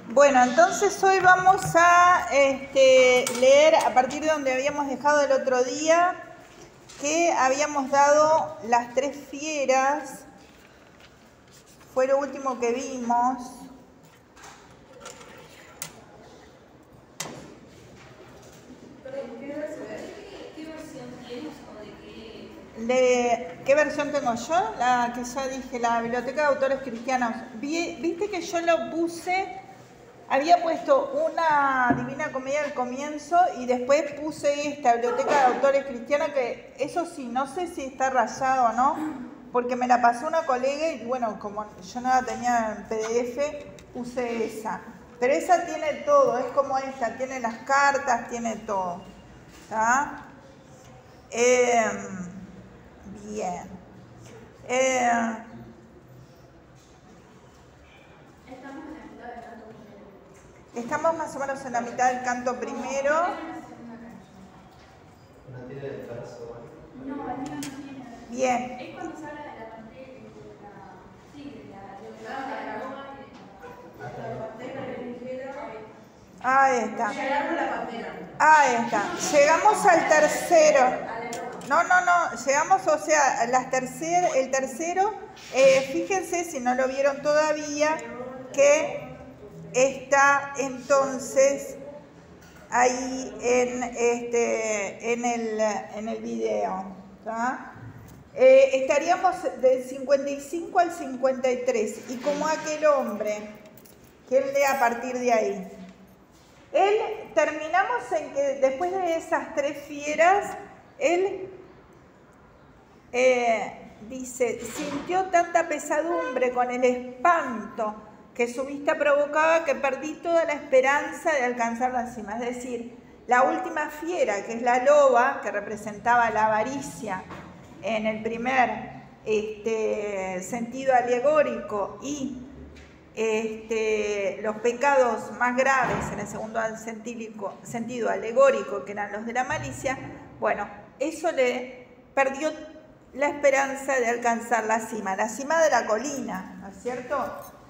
Bueno, entonces hoy vamos a leer a partir de donde habíamos dejado el otro día, que habíamos dado las tres fieras, fue lo último que vimos. ¿Qué versión tengo yo? La que ya dije, la Biblioteca de Autores Cristianos. Viste que yo lo puse, había puesto una Divina Comedia al comienzo y después puse esta Biblioteca de Autores Cristianos, que eso sí, no sé si está rayado o no, porque me la pasó una colega y bueno, como yo no la tenía en PDF, puse esa. Pero esa tiene todo, es como esta, tiene las cartas, tiene todo. ¿Está? Bien. Estamos más o menos en la mitad del canto primero. ¿No tiene el verso? No, el mío no tiene. Bien. Es cuando se habla de la pantera, de la Ahí está. Ahí está. Llegamos al tercero. No. Llegamos, o sea, el tercero. Fíjense, si no lo vieron todavía, que está entonces ahí en el video. ¿Tá? Estaríamos del 55 al 53. Y como aquel hombre, ¿quién lee a partir de ahí? Terminamos en que después de esas tres fieras, él dice, sintió tanta pesadumbre con el espanto que su vista provocaba que perdí toda la esperanza de alcanzar la cima. Es decir, la última fiera, que es la loba, que representaba la avaricia en el primer sentido alegórico y los pecados más graves en el segundo sentido alegórico, que eran los de la malicia, bueno, eso le perdió la esperanza de alcanzar la cima de la colina, ¿no es cierto?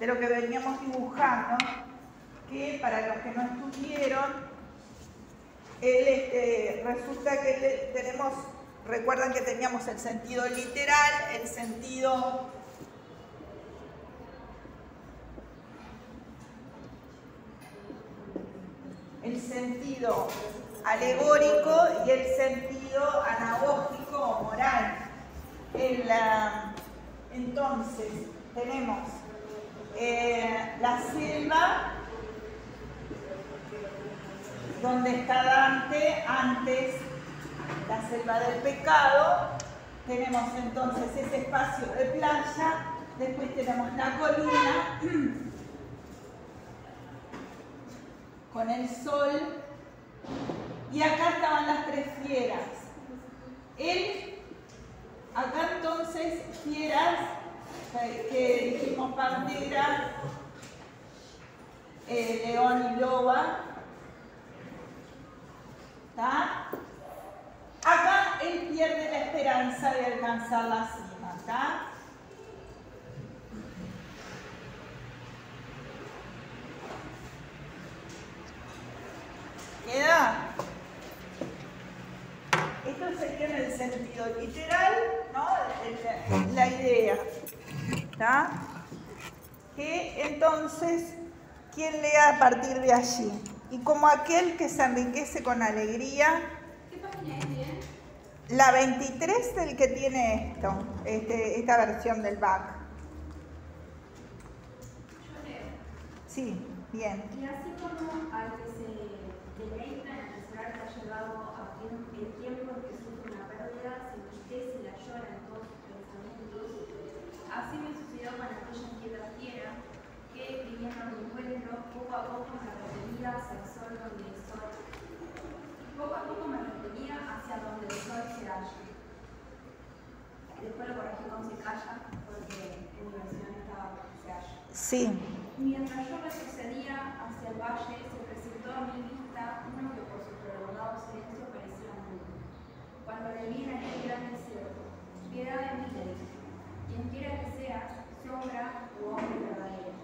De lo que veníamos dibujando, que para los que no estuvieron, resulta que recuerdan que teníamos el sentido literal, el sentido alegórico y el sentido anagógico o moral. Entonces, tenemos la selva, donde está Dante antes, la selva del pecado. Tenemos entonces ese espacio de playa, después tenemos la colina con el sol, y acá estaban las tres fieras. Acá entonces fieras, que dijimos pantera, león y loba, ¿tá? Acá él pierde la esperanza de alcanzar la cima, ¿tá? ¿Queda? Esto sería en el sentido literal, ¿no? La idea. ¿Está? Que entonces, ¿quién lea a partir de allí? Y como aquel que se enriquece con alegría. ¿Qué página es, bien? La 23 del que tiene esto, esta versión del BAC. Yo leo. Sí, bien. Y así como al que se deleita en atesorar que ha llevado a el tiempo en que sufre una pérdida, se entristece y la llora en todos sus pensamientos, así me sucedió con aquella inquieta fiera que, viviendo mi encuentro, poco a poco me retenía hacia el sol donde el sol, poco a poco me retenía hacia donde el sol se halla. Después lo corregí con se calla, porque en mi versión estaba se halla. Sí. Mientras yo retrocedía hacia el valle, se presentó a mi vista uno que por su prolongado silencio parecía mudo. Cuando le vi en aquel gran desierto, piedad de mí le dije, quien quiera que seas, sombra u hombre verdadero.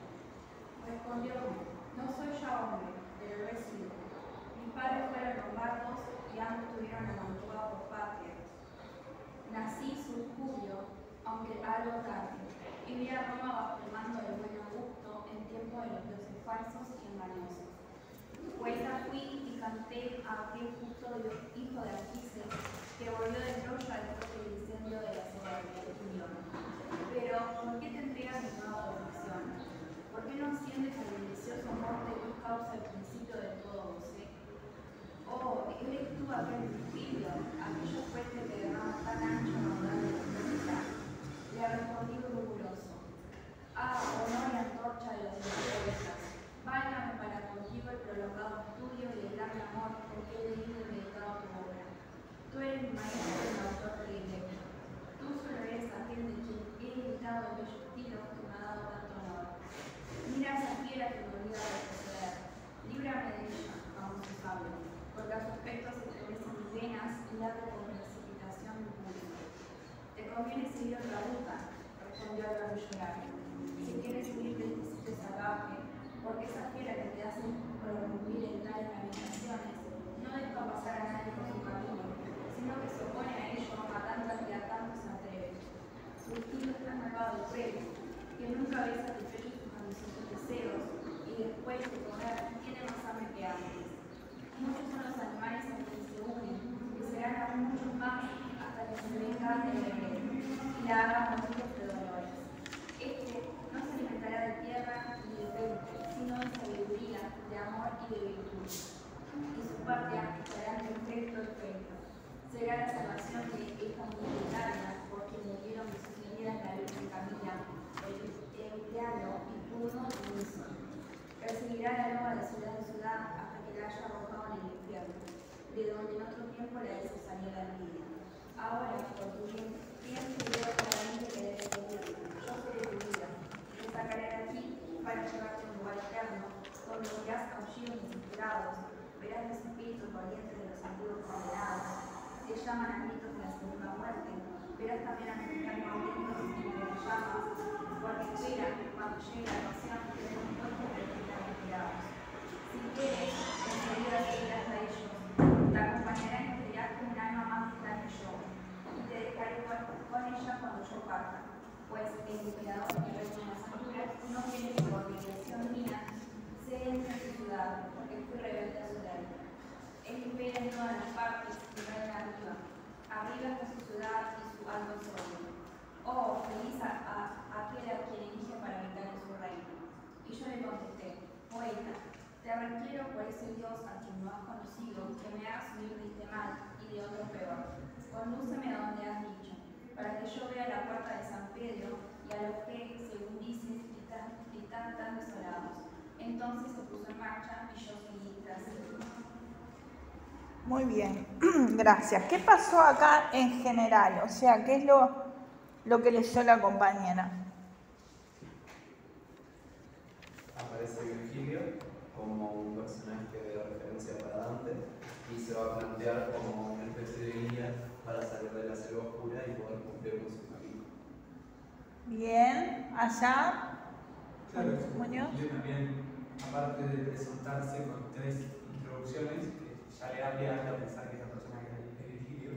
aprendió a verlo llorar. Si quieres huir de este sitio salvaje, porque esa fiera que te hace prorrumpir en tales lamentaciones no deja pasar a nadie por su camino, sino que se opone a ellos matando al que a tanto se atreve. Su estilo es tan malvado y cruel que nunca ve satisfechos sus ambiciosos deseos y después de comer tiene más hambre que antes. Muchos son los animales a los que se unen, que serán aún muchos más hasta que se vengan del veneno y la hagan motivos de dolores. Este no se alimentará de tierra ni de pente, sino de sabiduría, de amor y de virtud. Y su patria será en perfecto efecto. Será la salvación de esta multitudinaria, porque murieron de sus heridas la Virgen Camila, Eutriano y Turno y Niso. Perseguirá la nueva de ciudad en ciudad hasta que la haya arrojado en el infierno, de donde en otro tiempo la hizo salir la envidia. Ahora, por tu bien, pienso y veo claramente que debes venir. Yo seré tu vida. Te sacaré de aquí para llevarte a un lugar eterno, donde oirás aullidos desesperados, verás los espíritus valientes de los antiguos condenados, que llaman a gritos de la segunda muerte, verás también a mexicanos violentos entre las llamas, porque esperan, cuando llegue la pasión, que den un puesto de están esperados. Si quieres, enseguida seguirás a ellos, te acompañará en este viaje un alma más vital que yo, y te dejaré con ella cuando yo parta, pues el liberador y rey de las alturas no quiere que por obligación mía se entre en su ciudad, porque fui rebelde a su ley. Él impera en todas las partes y reina arriba. Arriba está su ciudad y su alto trono. Oh, feliz aquel a quien elige para habitar en su reino. Y yo le contesté, poeta, te requiero por ese Dios a quien no has conocido, que me hagas huir de este mal y de otro peor. Condúceme a donde has dicho, para que yo vea la puerta de San Pedro y a los que, según dices, están tan desolados. Entonces se puso en marcha y yo seguí tras él. Muy bien, gracias. ¿Qué pasó acá en general? O sea, ¿qué es lo que leyó la compañera? Aparece Virgilio como un personaje de referencia para Dante y se va a plantear como una especie de guía para salir de la selva oscura y poder cumplir con su camino. Bien, allá. Claro, Muñoz. yo también, aparte de presentarse con 3 introducciones, que ya le abre a pensar que esa persona que es Virgilio,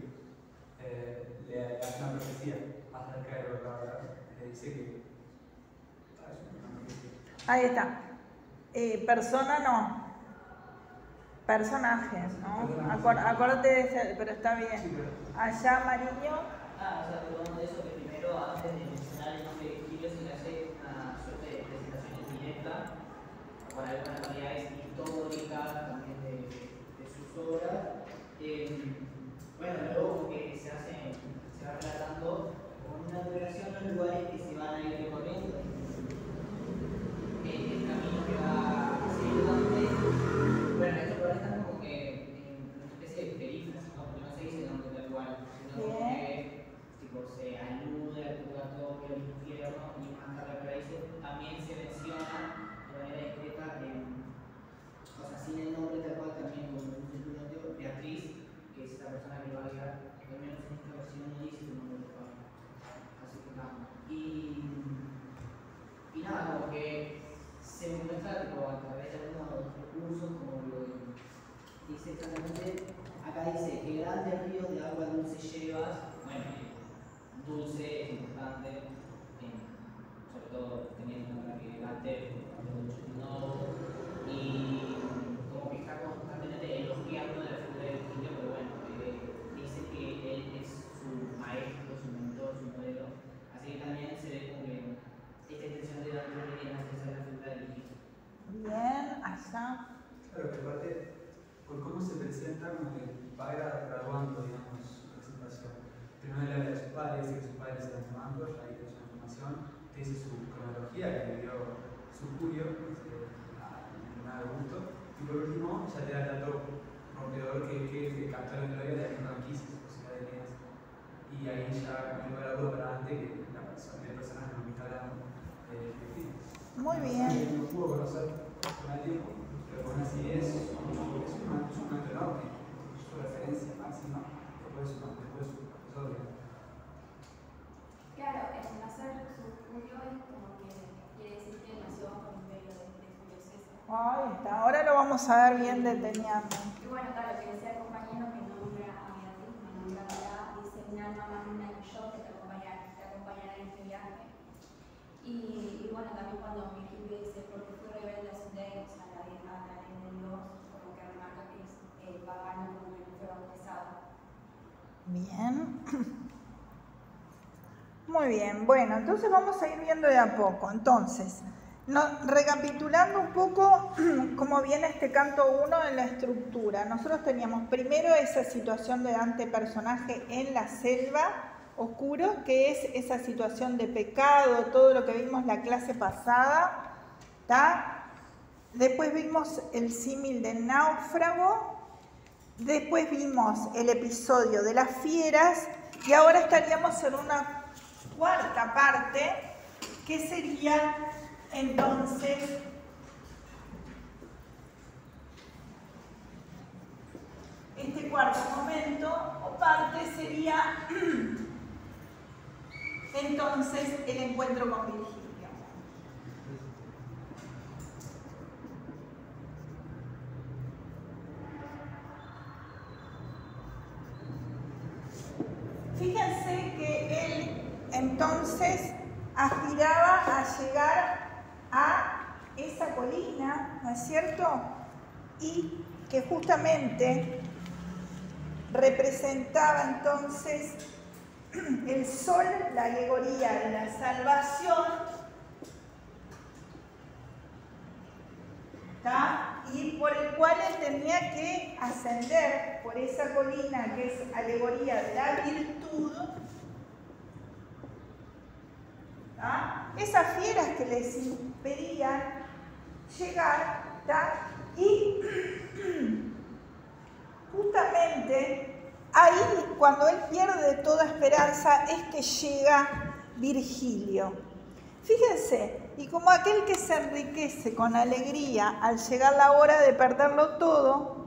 le hace una profecía acerca de lo que va a hablar. Le dice que. Ahí está. Persona no. Personajes, ¿no? Acuérdate de ese, pero está bien. Allá, Mariño. O sea, perdón de eso, que primero, antes de mencionar el nombre de Virgilio, se le hace una suerte de presentación indirecta con algunas variedades históricas también de sus obras. Bueno, luego que se va relatando con una duración los lugares que se van a ir recorriendo. El camino que va a seguir Dante. Bueno, estos lugares están como que en una especie de perifras, ¿no? Porque no se dice dónde está el lugar, sino que tipo, se alude al purgatorio, al infierno y más tarde por ahí también se menciona de manera discreta, o sea, sin el nombre tal cual, también como un título de Beatriz, que es la persona que lo va a guiar, que al menos en esta versión no dice su nombre tal cual. Así que nada. Y nada, como que se muestra tipo, a través de algunos recursos, como lo dice exactamente, acá dice que grandes ríos de agua dulce llevas, bueno, dulce es importante, sobre todo teniendo en cuenta que Dante no, y como que está constantemente elogiando la figura de Virgilio, pero bueno, dice que él es su maestro, su mentor, su modelo, así que también se ve como que esta intención de Dante viene a expresar la figura de Virgilio. Bien, allá. Claro, que aparte, por cómo se presenta, como que va graduando, digamos, su presentación. Primero le habla de sus padres, dice que sus padres eran mancos, ahí te da una información, te dice su cronología, que le dio su Julio, nada de gusto, y por último ya te da el dato rompedor que captó la teoría de la misma Anquises, o sea, de Eneas. Y ahí ya me lugar a duda para Dante que el personaje con el que está hablando Muy bien. no pudo conocer con el tiempo, pero con así es un momento enorme, su referencia máxima después de su profesor. Claro, Claro, el nacer Julio es como que quiere decir que nació bajo el imperio de Julio César. Ahí está, ahora lo vamos a ver bien deteniendo. Y bueno, claro, que decía el compañero que nombra a Beatriz, me nombra a dice un alma más luna que yo que te acompañará en este viaje. Y bueno, también cuando Virgilio dice, porque fui rebelde a su ley, o sea, la ley de Dios, como que remarca que es pagano como que no fue bautizado. Bien. Muy bien, bueno, entonces vamos a ir viendo de a poco. Entonces, recapitulando un poco cómo viene este canto 1 en la estructura. Nosotros teníamos primero esa situación de Dante personaje en la selva oscuro, que es esa situación de pecado, todo lo que vimos la clase pasada, ¿tá? Después vimos el símil del náufrago, después vimos el episodio de las fieras y ahora estaríamos en una cuarta parte que sería entonces este cuarto momento o parte sería entonces el encuentro con Virgilio. Fíjense que él entonces aspiraba a llegar a esa colina, ¿no es cierto? Y que justamente representaba entonces el sol, la alegoría de la salvación, ¿tá? Y por el cual él tenía que ascender por esa colina que es alegoría de la virtud, ¿tá? Esas fieras que les impedían llegar, ¿tá? Y justamente ahí, cuando él pierde toda esperanza, es que llega Virgilio. Fíjense, y como aquel que se enriquece con alegría al llegar la hora de perderlo todo,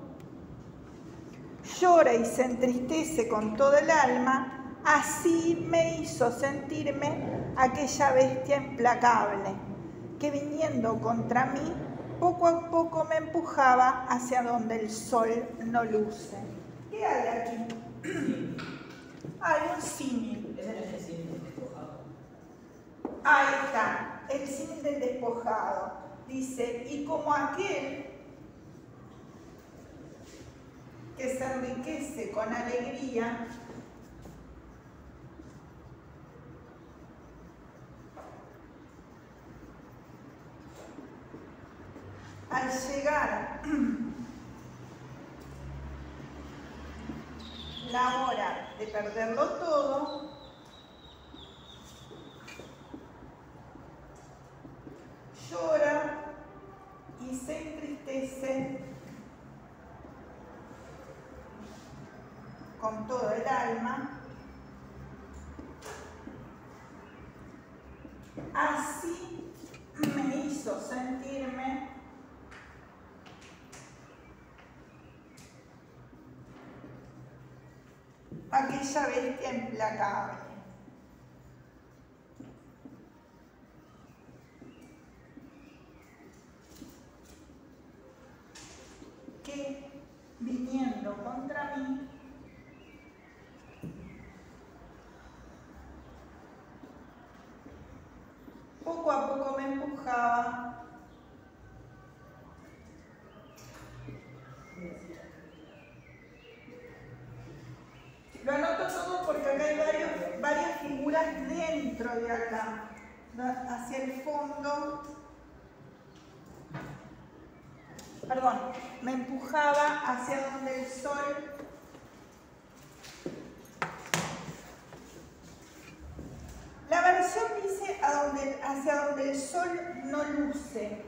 llora y se entristece con todo el alma, así me hizo sentirme aquella bestia implacable, que viniendo contra mí, poco a poco me empujaba hacia donde el sol no luce. ¿Qué hay aquí? Hay un símil. Ese no es el símil del despojado. Ahí está, el símil del despojado. Dice, y como aquel que se enriquece con alegría, al llegar la hora de perderlo todo, llora y se entristece con todo el alma. Así me hizo sentirme aquella bestia implacable. Que viniendo contra mí poco a poco me empujaba lo anoto todo porque acá hay varias figuras dentro de acá, hacia el fondo. Perdón, me empujaba hacia donde el sol la versión dice hacia donde el sol no luce,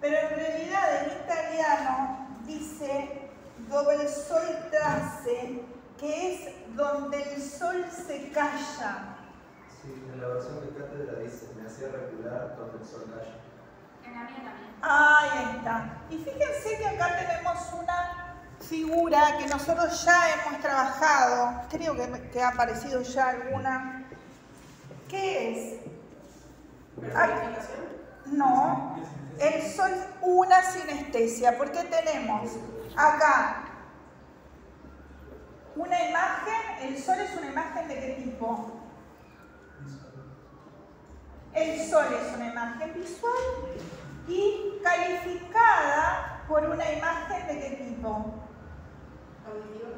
pero en realidad en italiano dice dove il sol trace, que es donde el sol se calla. Sí, en la versión de cátedra dice, me hacía recular donde el sol calla. En la mía también. Ahí está. Y fíjense que acá tenemos una figura que nosotros ya hemos trabajado, creo que ha aparecido ya alguna, ¿Qué es? ¿Personificación? No, el sol una sinestesia, porque tenemos acá una imagen. ¿El sol es una imagen de qué tipo? El sol es una imagen visual y calificada por una imagen de qué tipo. Auditiva.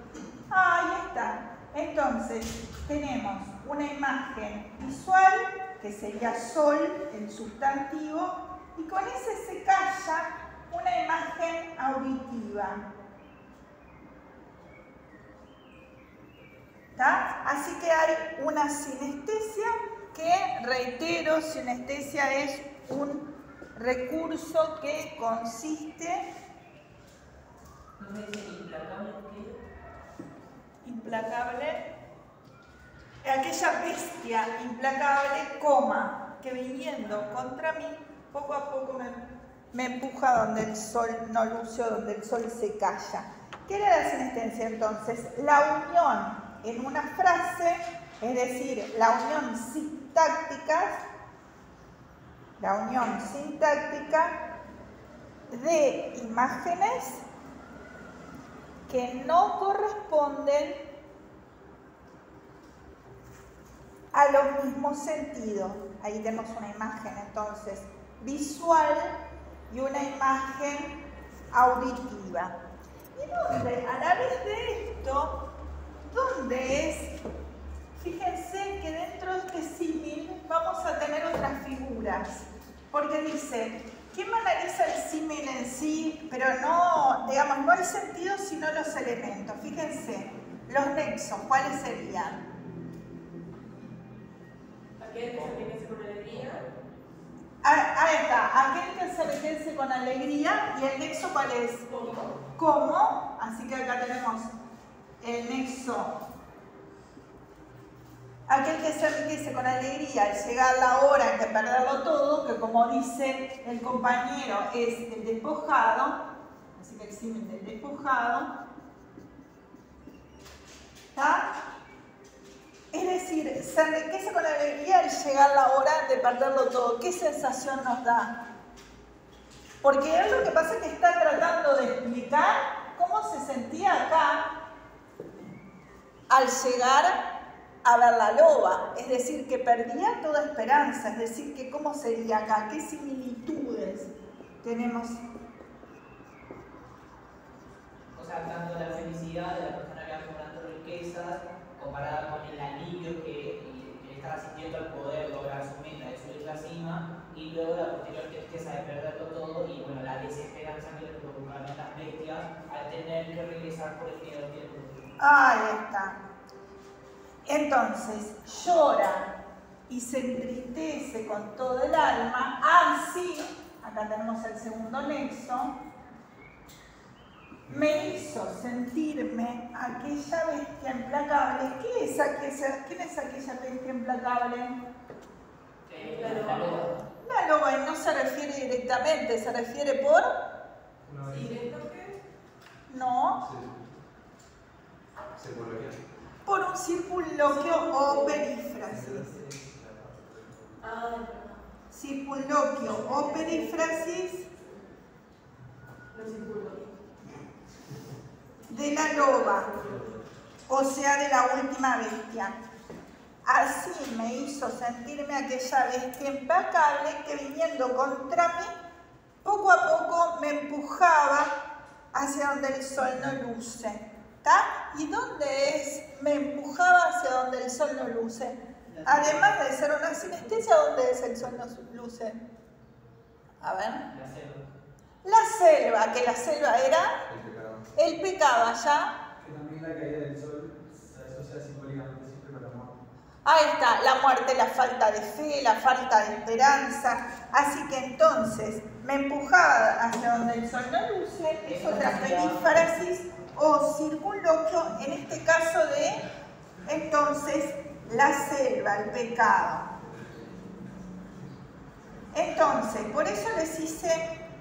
Ahí está. Entonces, tenemos una imagen visual, que sería sol, el sustantivo, y con ese se calla una imagen auditiva. ¿Está? Así que hay una sinestesia que, reitero, sinestesia es un recurso que consiste... ¿No me dice implacable qué? Implacable, aquella bestia implacable, coma, que viniendo contra mí, poco a poco me empuja donde el sol no luce o donde el sol se calla. ¿Qué era la sinestesia entonces? La unión en una frase, es decir, la unión sintáctica de imágenes que no corresponden a los mismos sentidos. Ahí tenemos una imagen entonces visual y una imagen auditiva. ¿Y dónde? A la vez de esto, ¿dónde es? Fíjense que dentro de este símil vamos a tener otras figuras, porque dice, ¿quién analiza el símil en sí? Pero no, digamos, no el sentido, sino los elementos. Fíjense, los nexos, ¿cuáles serían? Aquel que se enriquece con alegría. Ahí está, aquel que se enriquece con alegría. ¿Y el nexo cuál es? ¿Cómo? Así que acá tenemos el nexo. Aquel que se enriquece con alegría al llegar la hora en que perderlo todo, que como dice el compañero es el despojado, así que eximen del despojado. ¿Está? Es decir, se enriquece con alegría al llegar la hora de perderlo todo. ¿Qué sensación nos da? Porque es lo que pasa, que está tratando de explicar cómo se sentía acá al llegar a ver la loba, es decir, que perdía toda esperanza, es decir, que cómo sería acá, qué similitudes tenemos. O sea, tanto la felicidad de la persona que va acumulando riquezas, comparada con el alivio que estaba sintiendo al poder lograr su meta de subir la cima, y luego la posterior tristeza de perderlo todo, y bueno, la desesperanza que le provocaron las bestias al tener que regresar por el miedo que le produjo. Ahí está. Entonces, llora y se entristece con todo el alma, así, acá tenemos el segundo nexo, me hizo sentirme aquella bestia implacable. ¿Quién es aquella bestia implacable? La loba. La loba, y no se refiere directamente, se refiere por... ¿Sí, lento qué? No, Sí, por lo que por un circunloquio o perífrasis. Ah, verdad. Circunloquio o perífrasis No circulo. de la loba, o sea, de la última bestia. Así me hizo sentirme aquella bestia implacable que, viniendo contra mí, poco a poco me empujaba hacia donde el sol no luce. ¿Está? ¿Y dónde es? Me empujaba hacia donde el sol no luce. Además de ser una sinestesia, ¿dónde es el sol no luce? A ver. La selva. La selva, que la selva era el pecado. el pecado allá. Que también la caída del sol se asocia simbólicamente siempre con la muerte. Ahí está, la muerte, la falta de fe, la falta de esperanza. Así que entonces me empujaba hacia donde el sol no luce, es otra perífrasis o circunloquio, en este caso de, entonces, la selva, el pecado. Entonces, por eso les hice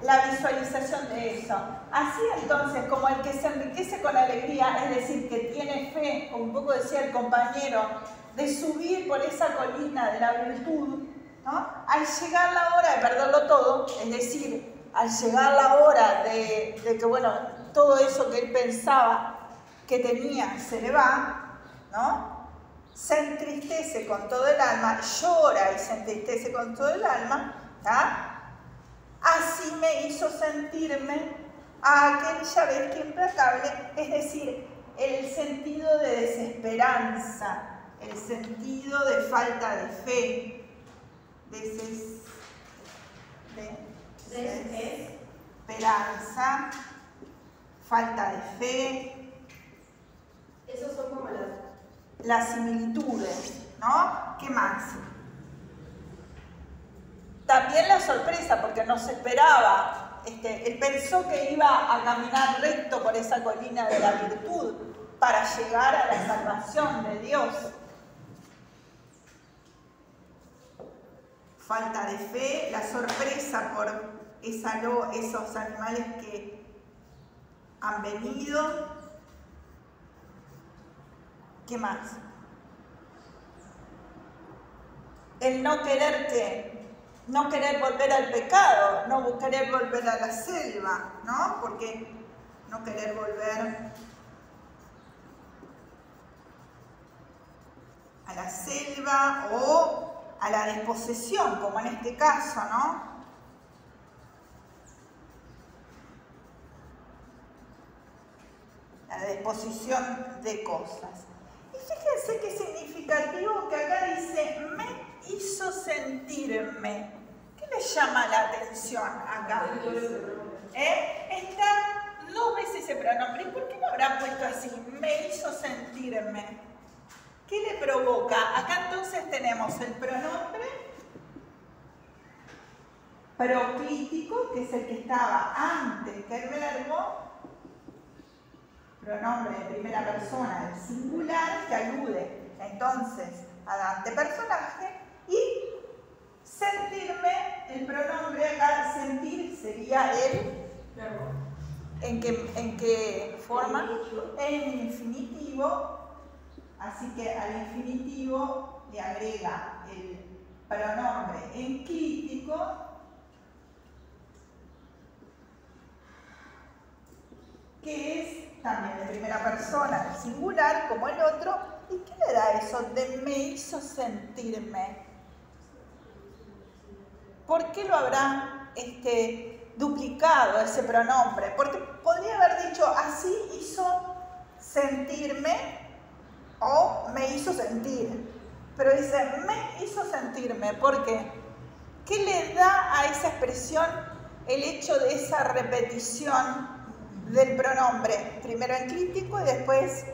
la visualización de eso. Así entonces, como el que se enriquece con alegría, es decir, que tiene fe, como un poco decía el compañero, de subir por esa colina de la virtud, ¿no? Al llegar la hora de perderlo todo, es decir, al llegar la hora de que, bueno, todo eso que él pensaba que tenía se le va, ¿no? Se entristece con todo el alma, llora y se entristece con todo el alma, ¿tá? Así me hizo sentirme a aquella bestia implacable, es decir, el sentido de desesperanza, el sentido de falta de fe, desesperanza, falta de fe. Esos son como las similitudes, ¿no? ¿Qué más? También la sorpresa, porque no se esperaba. Él pensó que iba a caminar recto por esa colina de la virtud para llegar a la salvación de Dios. Falta de fe, la sorpresa por esos animales que han venido. ¿Qué más? El no querer volver al pecado, no querer volver a la selva, ¿no? Porque no querer volver a la selva o a la desposesión, como en este caso, ¿no? La desposición de cosas. Y fíjense qué significativo que acá dice, me hizo sentirme. ¿Qué les llama la atención acá? Está 2 veces ese pronombre. ¿Y por qué lo habrá puesto así? Me hizo sentirme. ¿Qué le provoca? Acá entonces tenemos el pronombre proclítico, que es el que estaba antes que el verbo, pronombre de primera persona del singular, que alude entonces al antepersonaje, y sentirme, el pronombre acá, sentir, sería el verbo. ¿En qué forma? En infinitivo, así que al infinitivo le agrega el pronombre enclítico, que es también de primera persona, del singular, como el otro. ¿Y qué le da eso de me hizo sentirme? ¿Por qué lo habrá duplicado ese pronombre? Porque podría haber dicho así hizo sentirme o me hizo sentir. Pero dice me hizo sentirme. ¿Por qué? ¿Qué le da a esa expresión el hecho de esa repetición del pronombre? Primero enclítico y después,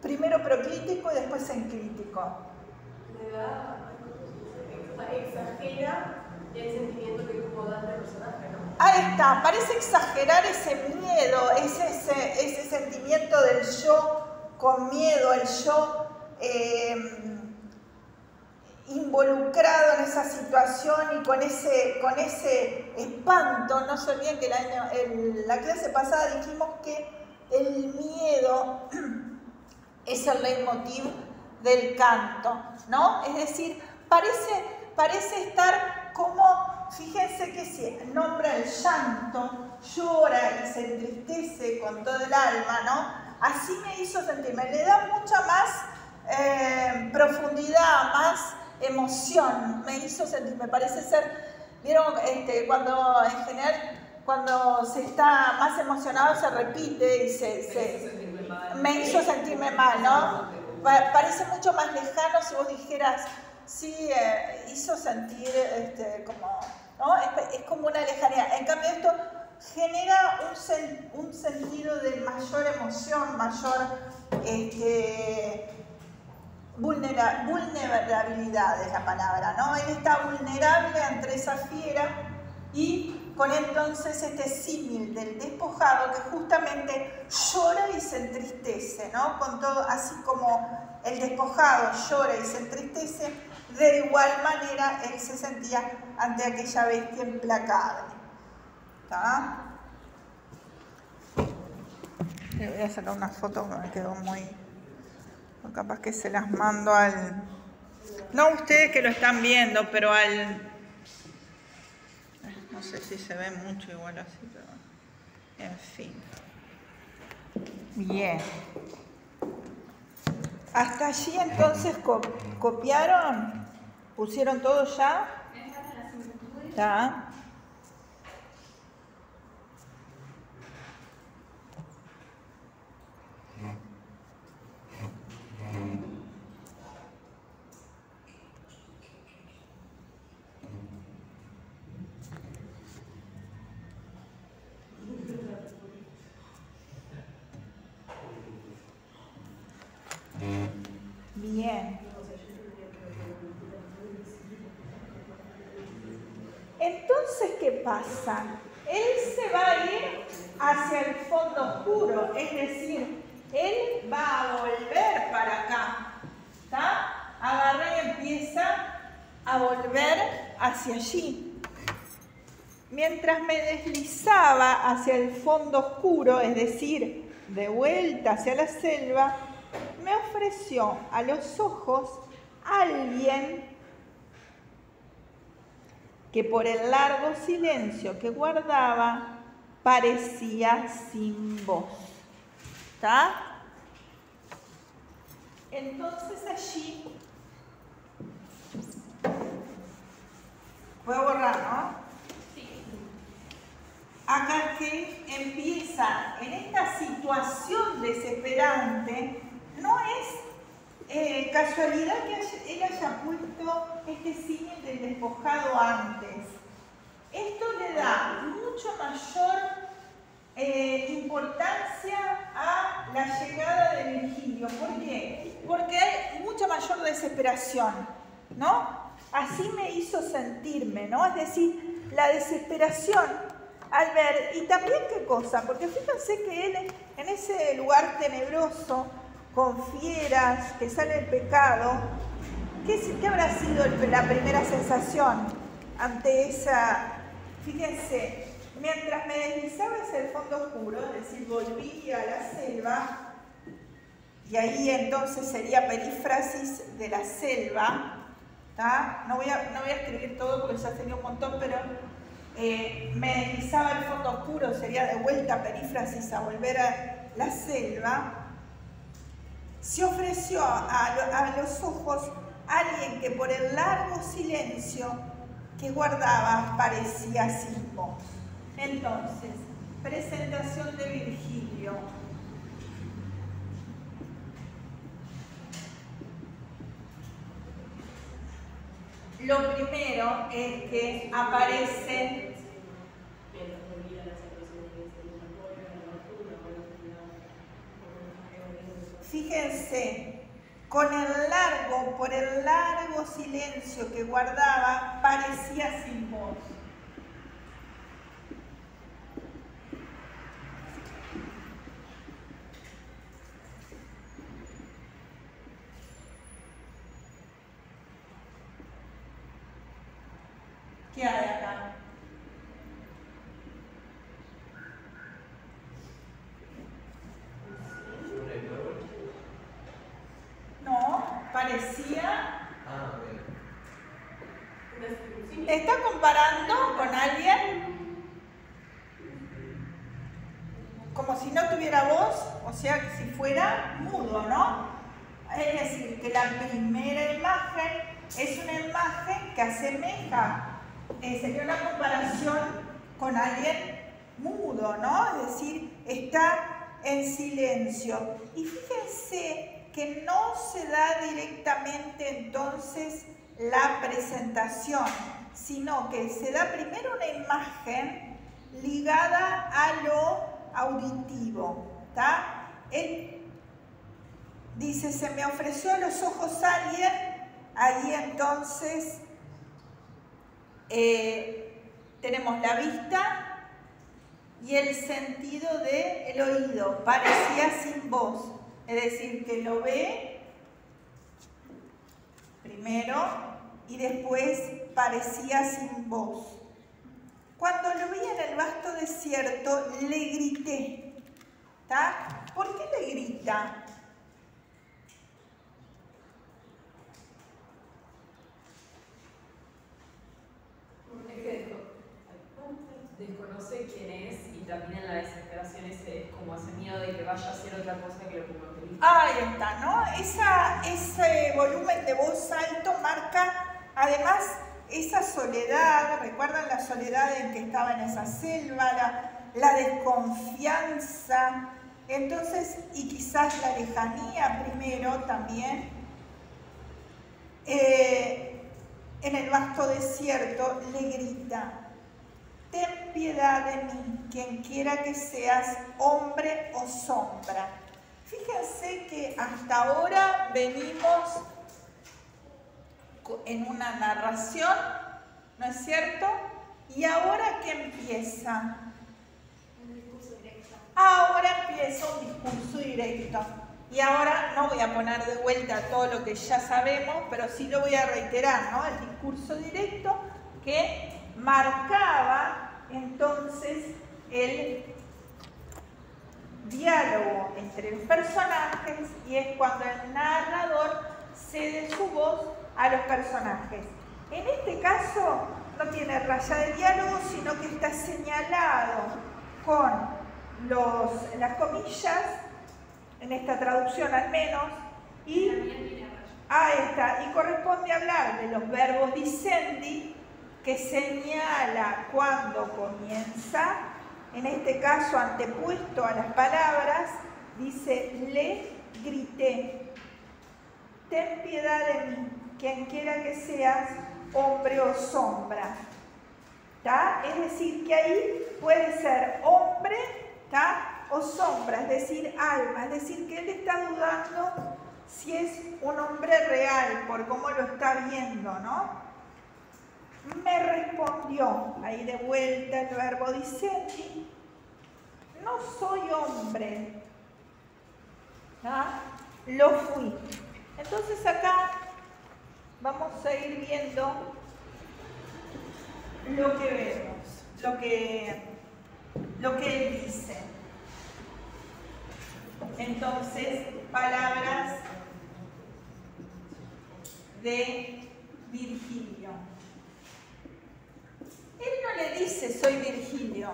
primero proclítico y después enclítico. Le da, exagera el sentimiento que tuvo Dante el personaje, ¿no? Ahí está, parece exagerar ese miedo, ese sentimiento del yo con miedo, el yo involucrado en esa situación y con ese espanto. No se olviden que la clase pasada dijimos que el miedo es el leitmotiv del canto, ¿no? Es decir, parece estar como, fíjense que si nombra el llanto, llora y se entristece con todo el alma, ¿no? Así me hizo sentirme. Le da mucha más profundidad, más emoción. Me hizo sentir, me parece ser, vieron, cuando en general, cuando se está más emocionado se repite y me hizo sentirme mal, ¿no? Parece mucho más lejano si vos dijeras, sí, hizo sentir como, ¿no? Es como una lejanía. En cambio esto genera un sentido de mayor emoción, mayor vulnerabilidad es la palabra, ¿no? Él está vulnerable ante esa fiera y con entonces este símil del despojado que justamente llora y se entristece, ¿no? Con todo, así como el despojado llora y se entristece, de igual manera él se sentía ante aquella bestia implacable. ¿Está? Le voy a sacar una foto que me quedó muy... Capaz que se las mando al... No ustedes que lo están viendo, pero al... No sé si se ve mucho igual así, pero... En fin. Bien. Hasta allí entonces copiaron, pusieron todo ya. ¿Está? Bien. Entonces, ¿qué pasa? Él se va a ir hacia el fondo oscuro, es decir, él va a volver para acá, ¿está? Agarra y empieza a volver hacia allí. Mientras me deslizaba hacia el fondo oscuro, es decir, de vuelta hacia la selva, me ofreció a los ojos alguien que por el largo silencio que guardaba parecía sin voz. ¿Está? Entonces allí, puedo borrar, ¿no? Acá que empieza en esta situación desesperante, no es casualidad que él haya puesto este símil del despojado antes. Esto le da mucho mayor importancia a la llegada de Virgilio. ¿Por qué? Porque hay mucha mayor desesperación, ¿no? Así me hizo sentirme, ¿no? Es decir, la desesperación al ver, y también qué cosa, porque fíjense que él en ese lugar tenebroso, con fieras, que sale el pecado, ¿qué habrá sido la primera sensación ante esa? Fíjense, mientras me deslizaba hacia el fondo oscuro, es decir, volví a la selva, y ahí entonces sería perífrasis de la selva, ¿tá? No voy a escribir todo porque ya sería un montón, pero me deslizaba al fondo oscuro, sería de vuelta perífrasis a volver a la selva. Se ofreció a los ojos alguien que por el largo silencio que guardaba parecía sin voz. Entonces, presentación de Virgilio. Lo primero es que aparece fíjense, por el largo silencio que guardaba, parecía sin voz. ¿Qué hay acá? No, parecía... ¿Está comparando con alguien? Como si no tuviera voz, o sea, que si fuera mudo, ¿no? Es decir, que la primera imagen es una imagen que asemeja, sería una comparación con alguien mudo, ¿no? Es decir, está en silencio. Y fíjense que no se da directamente entonces la presentación, sino que se da primero una imagen ligada a lo auditivo, ¿está? Él dice, se me ofreció a los ojos alguien, ahí entonces tenemos la vista y el sentido del oído, parecía sin voz, es decir, que lo ve primero y después parecía sin voz. Cuando lo vi en el vasto desierto, le grité. ¿Está? ¿Por qué le grita? Desconoce quién es y también en la desesperación ese como ese miedo de que vaya a hacer otra cosa que lo que uno quería. Ahí está, ¿no? Ese volumen de voz alto marca además esa soledad. ¿Recuerdan la soledad en que estaba en esa selva? La desconfianza. Entonces, y quizás la lejanía primero también. En el vasto desierto le grita: ten piedad de mí, quien quiera que seas, hombre o sombra. Fíjense que hasta ahora venimos en una narración, ¿no es cierto? ¿Y ahora qué empieza? Un discurso directo. Ahora empieza un discurso directo. Y ahora no voy a poner de vuelta todo lo que ya sabemos, pero sí lo voy a reiterar, ¿no? El discurso directo que marcaba entonces el diálogo entre los personajes, y es cuando el narrador cede su voz a los personajes. En este caso no tiene raya de diálogo, sino que está señalado con las comillas, en esta traducción al menos, y ahí está, y corresponde hablar de los verbos dicendi, que señala cuando comienza, en este caso antepuesto a las palabras, dice: le grité, ten piedad de mí, quien quiera que seas, hombre o sombra. ¿Tá? Es decir, que ahí puede ser hombre, ¿tá?, o sombra, es decir, alma, es decir, que él está dudando si es un hombre real, por cómo lo está viendo, ¿no? Me respondió, ahí de vuelta el verbo dicendi: no soy hombre, ¿tá? Lo fui. Entonces acá vamos a ir viendo lo que vemos, lo que él dice. Entonces, palabras de Virgilio. Él no le dice soy Virgilio,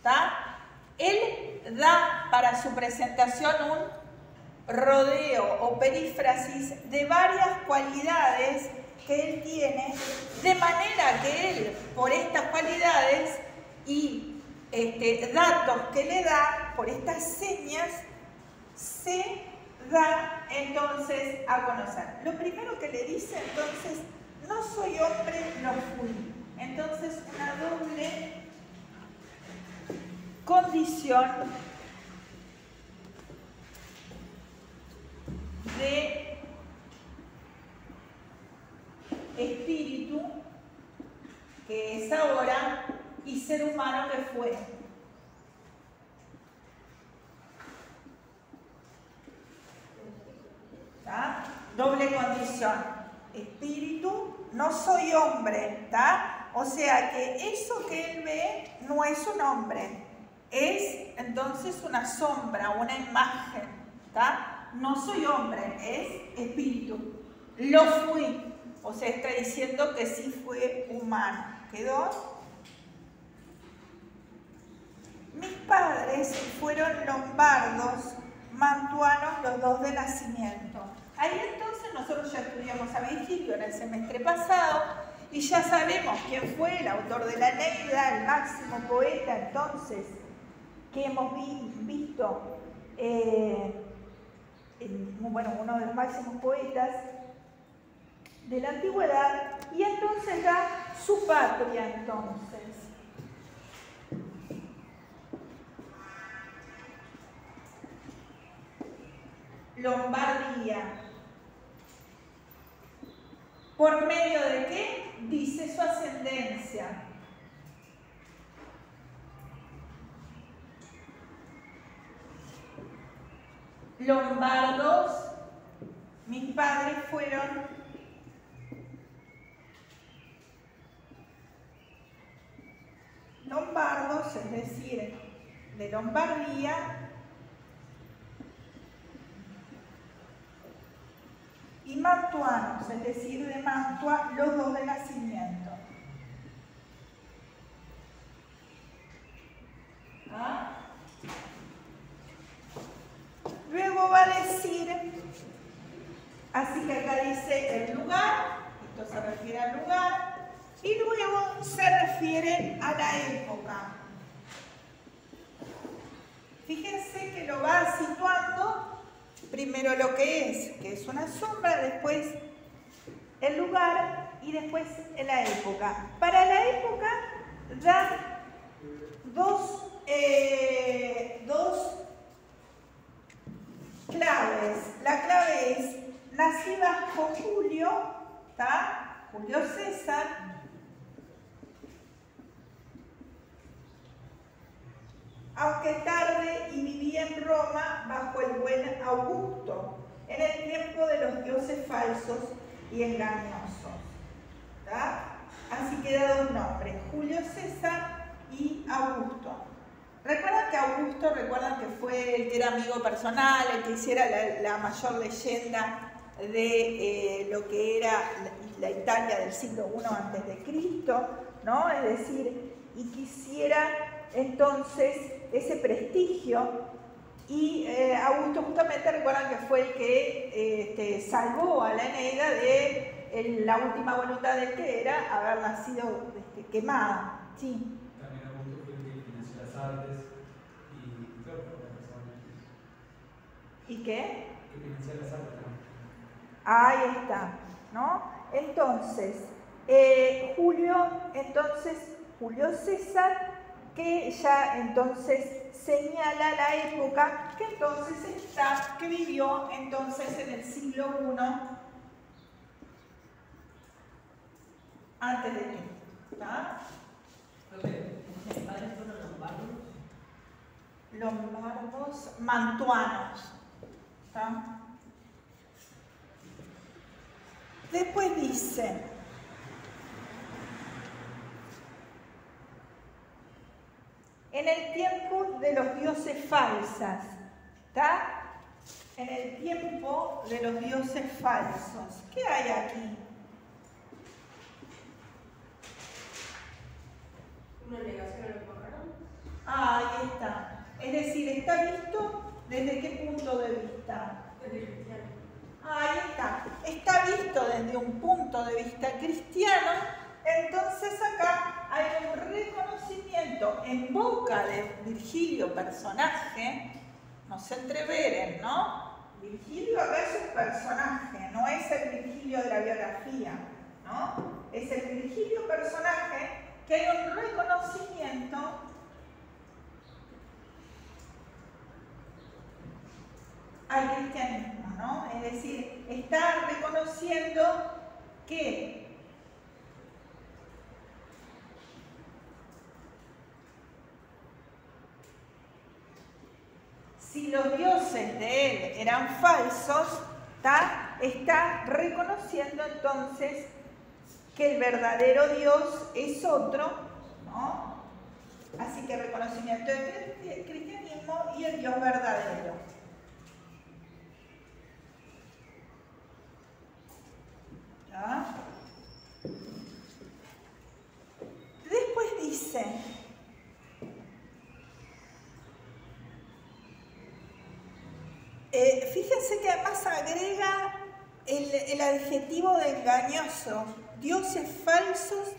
¿tá? Él da para su presentación un rodeo o perífrasis de varias cualidades que él tiene, de manera que él, por estas cualidades y datos que le da, por estas señas, se da entonces a conocer. Lo primero que le dice entonces: no soy hombre, lo fui. Entonces, una doble condición de espíritu, que es ahora, y ser humano, que fue. ¿Tá? Doble condición. Espíritu, no soy hombre, ¿tá? O sea que eso que él ve no es un hombre, es entonces una sombra, una imagen, ¿tá? No soy hombre, es espíritu. Lo fui, o sea, está diciendo que sí fue humano. ¿Quedó? Mis padres fueron lombardos, mantuanos los dos de nacimiento. Ahí entonces nosotros ya estudiamos a Virgilio en el semestre pasado y ya sabemos quién fue el autor de la Eneida, el máximo poeta entonces que hemos visto, uno de los máximos poetas de la antigüedad, y entonces da su patria entonces. Lombardía. ¿Por medio de qué? Dice su ascendencia. Lombardos, mis padres fueron de Lombardía, y mantuanos, es decir, de Mantua, los dos de nacimiento. ¿Ah? Luego va a decir, así que acá dice el lugar, esto se refiere al lugar, y luego se refiere a la época. Fíjense que lo va situando, primero lo que es una sombra, después el lugar y después la época. Para la época da dos claves. La clave es, nací bajo Julio, ¿tá? Julio César, aunque tarde, y viví en Roma bajo el buen Augusto, en el tiempo de los dioses falsos y engañosos. ¿Tá? Así que da dos nombres, Julio César y Augusto. ¿Recuerdan que Augusto, que fue el que era amigo personal, el que hiciera la mayor leyenda de lo que era la Italia del siglo I a.C., ¿no? Es decir, y quisiera entonces ese prestigio, y Augusto justamente recuerdan que fue el que salvó a la Eneida de la última voluntad de que era haber nacido quemada. Sí. También Augusto fue el que financió las artes y creo que fue la persona. ¿Y qué? Que financió las artes también. Ahí está, ¿no? Entonces, Julio César, que ya entonces señala la época que vivió entonces en el siglo I antes de Cristo. ¿Tá? ¿Los padres fueron lombardos? Lombardos, mantuanos. ¿Tá? Después dice, en el tiempo de los dioses falsas, ¿está? En el tiempo de los dioses falsos. ¿Qué hay aquí? Una negación a lo que ocurrió. Ahí está. Es decir, está visto desde qué punto de vista. Desde el cristiano. Ahí está. Está visto desde un punto de vista cristiano. Entonces acá hay un reconocimiento en boca de Virgilio, personaje, no se entreveren, ¿no? Virgilio acá es un personaje, no es el Virgilio de la biografía, ¿no? Es el Virgilio personaje, que hay un reconocimiento al cristianismo, ¿no? Es decir, está reconociendo que si los dioses de él eran falsos, está reconociendo entonces que el verdadero Dios es otro, ¿no? Así que reconocimiento del cristianismo y el Dios verdadero. ¿Ya? Después dice, fíjense que además agrega el adjetivo de engañoso, dioses falsos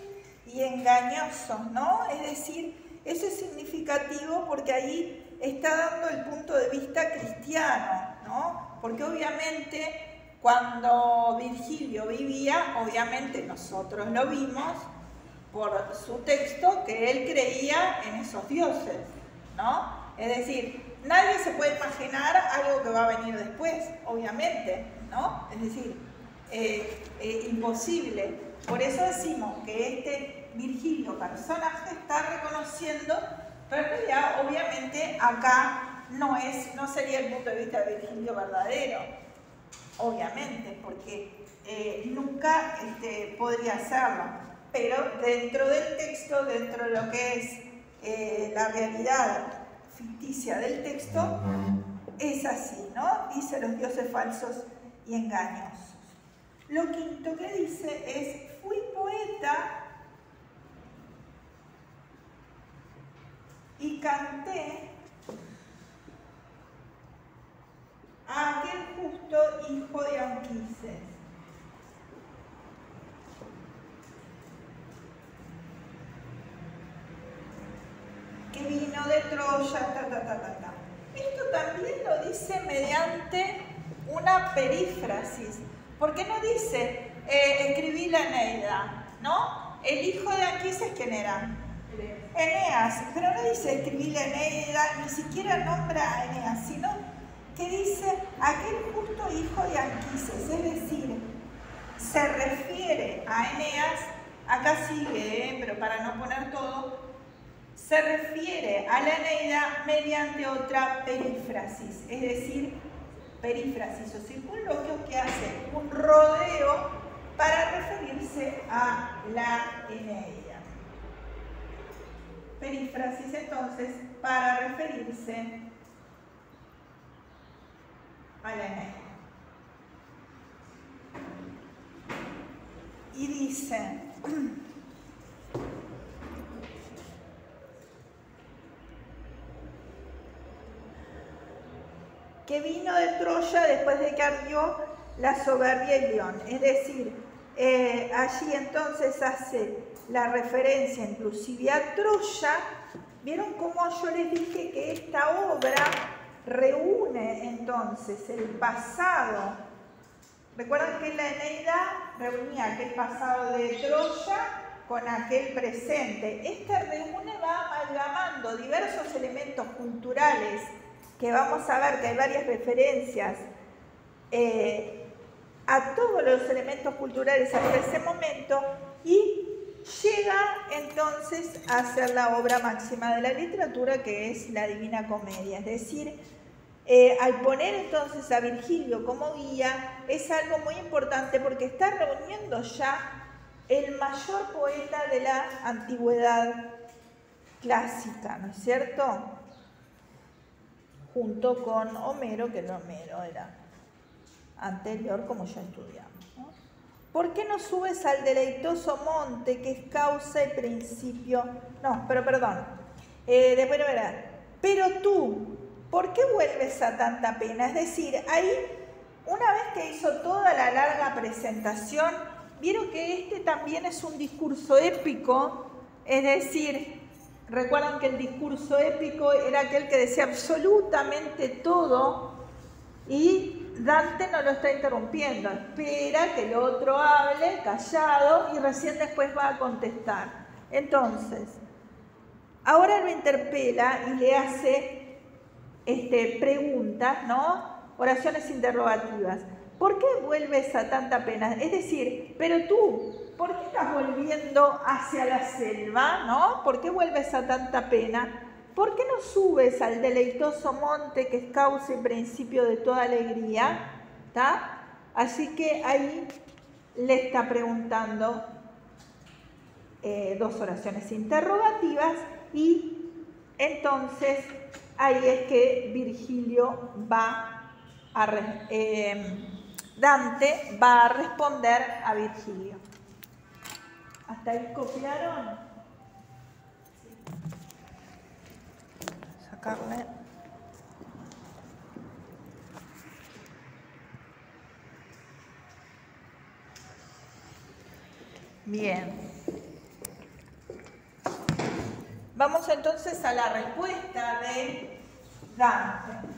y engañosos, ¿no? Es decir, eso es significativo porque ahí está dando el punto de vista cristiano, ¿no? Porque obviamente cuando Virgilio vivía, obviamente nosotros lo vimos por su texto que él creía en esos dioses, ¿no? Es decir, nadie se puede imaginar algo que va a venir después, obviamente, ¿no? Es decir, imposible. Por eso decimos que este Virgilio personaje está reconociendo, pero en realidad, obviamente, acá no sería el punto de vista de Virgilio verdadero, obviamente, porque nunca podría hacerlo. Pero dentro del texto, dentro de lo que es la realidad ficticia del texto es así, ¿no? Dice los dioses falsos y engañosos. Lo quinto que dice es, fui poeta y canté a aquel justo hijo de Anquises. Que vino de Troya, Esto también lo dice mediante una perífrasis. ¿Por qué no dice, escribí la Eneida? ¿No? El hijo de Anquises, ¿quién era? Eneas. Pero no dice, escribí la Eneida, ni siquiera nombra a Eneas, sino que dice, aquel justo hijo de Anquises. Es decir, se refiere a Eneas, acá sigue, pero para no poner todo, se refiere a la Eneida mediante otra perífrasis, es decir, perífrasis o circunloquio que hace un rodeo para referirse a la Eneida. Perífrasis entonces para referirse a la Eneida. Y dice, que vino de Troya después de que ardió la soberbia y León. Es decir, allí entonces hace la referencia inclusive a Troya. ¿Vieron cómo yo les dije que esta obra reúne entonces el pasado? Recuerdan que la Eneida reunía aquel pasado de Troya con aquel presente. Este reúne, va amalgamando diversos elementos culturales que vamos a ver que hay varias referencias a todos los elementos culturales hasta ese momento y llega entonces a ser la obra máxima de la literatura, que es la Divina Comedia. Es decir, al poner entonces a Virgilio como guía es algo muy importante porque está reuniendo ya el mayor poeta de la antigüedad clásica, ¿no es cierto? Junto con Homero, que no Homero era anterior, como ya estudiamos, ¿no? ¿Por qué no subes al deleitoso monte que es causa y principio? No, pero perdón. Después de ver. Pero tú, ¿por qué vuelves a tanta pena? Es decir, ahí, una vez que hizo toda la larga presentación, vieron que este también es un discurso épico, es decir, recuerdan que el discurso épico era aquel que decía absolutamente todo y Dante no lo está interrumpiendo, espera que el otro hable callado y recién después va a contestar. Entonces, ahora lo interpela y le hace preguntas, ¿no? Oraciones interrogativas. ¿Por qué vuelves a tanta pena? Es decir, pero tú, ¿por qué estás volviendo hacia la selva? ¿No? ¿Por qué vuelves a tanta pena? ¿Por qué no subes al deleitoso monte que es causa y principio de toda alegría? ¿Está? Así que ahí le está preguntando dos oraciones interrogativas y entonces ahí es que Virgilio va a... Dante va a responder a Virgilio. ¿Hasta ahí copiaron? Sacarle. Bien. Vamos entonces a la respuesta de Dante.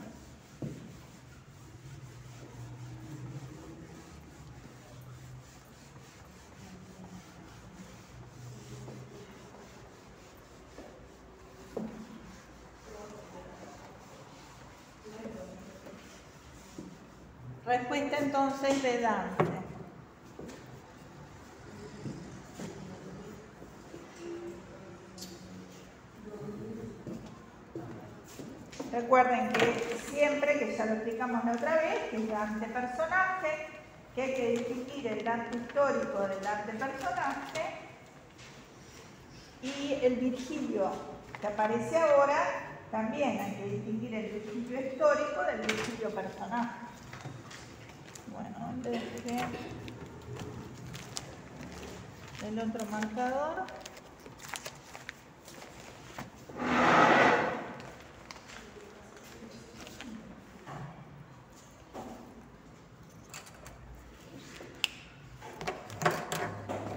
Respuesta entonces de Dante. Recuerden que siempre, que ya lo explicamos la otra vez, que es Dante personaje, que hay que distinguir el Dante histórico del Dante personaje, y el Virgilio que aparece ahora También hay que distinguir el Virgilio histórico del Virgilio personaje. Bueno, antes del otro marcador.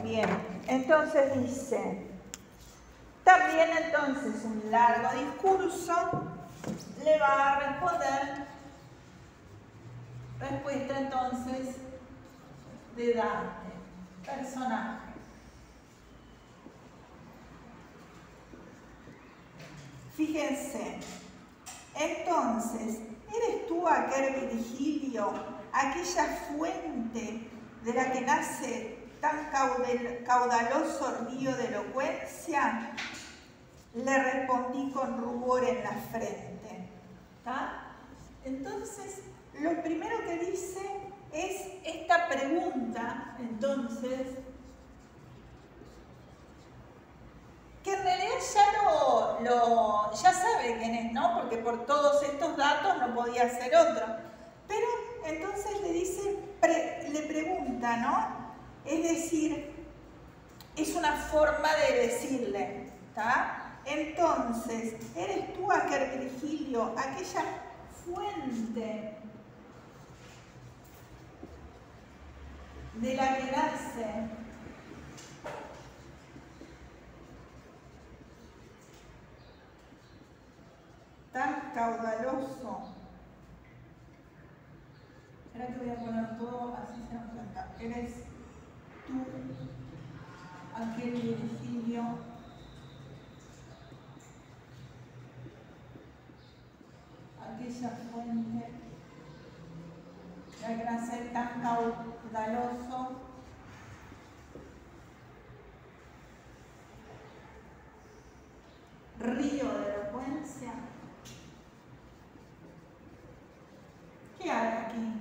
Bien, entonces dice, también entonces un largo discurso le va a responder respuesta entonces de Dante, personaje. Fíjense, entonces, ¿eres tú aquel Virgilio, aquella fuente de la que nace tan caudaloso río de elocuencia? Le respondí con rubor en la frente. ¿Tá? Entonces, lo primero que dice es esta pregunta, entonces, que en realidad ya sabe quién es, ¿no? Porque por todos estos datos no podía ser otro. Pero entonces le dice, le pregunta, ¿no? Es decir, es una forma de decirle, ¿tá? Entonces, ¿eres tú aquel Virgilio, aquella fuente de la que nace tan caudaloso? Espera que voy a poner todo así se dan cuenta. ¿Eres tú aquel Virgilio aquella fuente la que nace tan caudaloso río de elocuencia? ¿Qué hay aquí?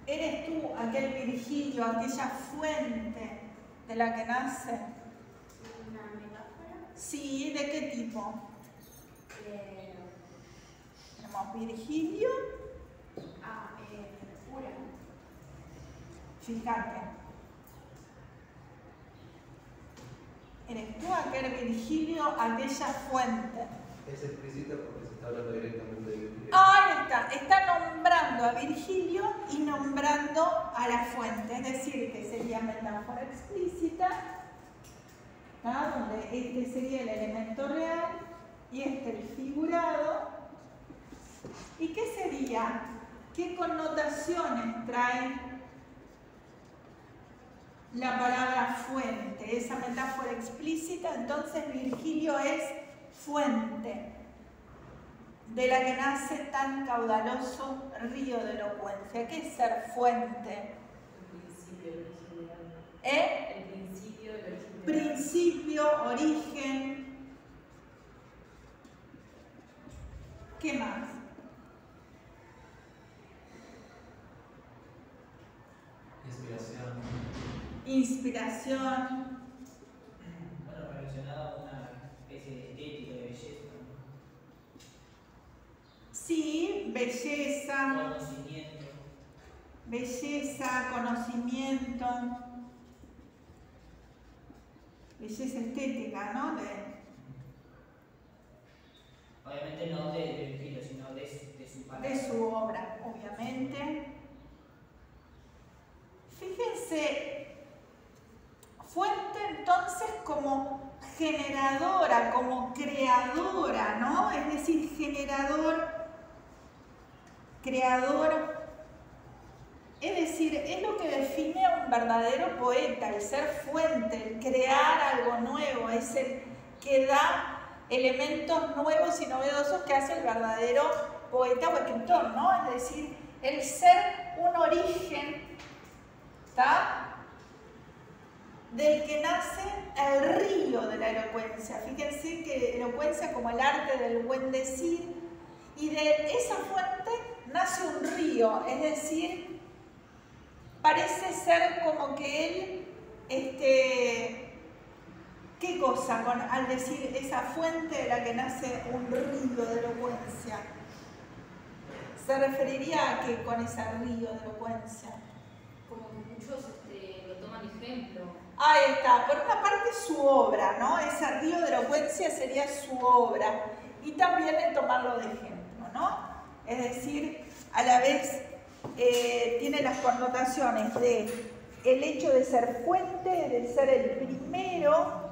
¿Eres tú aquel Virgilio, aquella fuente de la que nace? ¿Una metáfora? Sí, ¿de qué tipo? Tenemos Virgilio. Pura. Fíjate. ¿Eres tú aquel Virgilio, aquella fuente? Es explícita porque se está hablando directamente de Virgilio. Ahí está, está nombrando a Virgilio y nombrando a la fuente, es decir, que sería metáfora explícita, ¿tá? Donde este sería el elemento real y este el figurado. ¿Y qué sería? ¿Qué connotaciones trae la palabra fuente? Esa metáfora explícita, entonces Virgilio es fuente de la que nace tan caudaloso río de elocuencia. ¿Qué es ser fuente? El principio del origen. Principio, origen. ¿Qué más? Inspiración. Inspiración. Bueno, relacionado a una especie de estética, de belleza. Sí, belleza. Conocimiento. Belleza, conocimiento. Belleza estética, ¿no? Obviamente no de Virgilio, sino de su palabra. De su obra, obviamente. Fíjense, fuente entonces como generadora, como creadora, ¿no? Es decir, generador, creador. Es decir, es lo que define a un verdadero poeta, el ser fuente, el crear algo nuevo, es el que da elementos nuevos y novedosos que hace el verdadero poeta o escritor, ¿no? Es decir, el ser un origen, ¿está? Del que nace el río de la elocuencia. Fíjense que elocuencia como el arte del buen decir, y de esa fuente nace un río, es decir, parece ser como que él, ¿qué cosa al decir esa fuente de la que nace un río de elocuencia? ¿Se referiría a qué con ese río de elocuencia? Como que muchos lo toman ejemplo. Ahí está, por una parte su obra, ¿no? Ese río de elocuencia sería su obra. Y también el tomarlo de ejemplo, ¿no? Es decir, a la vez tiene las connotaciones de el hecho de ser fuente, de ser el primero,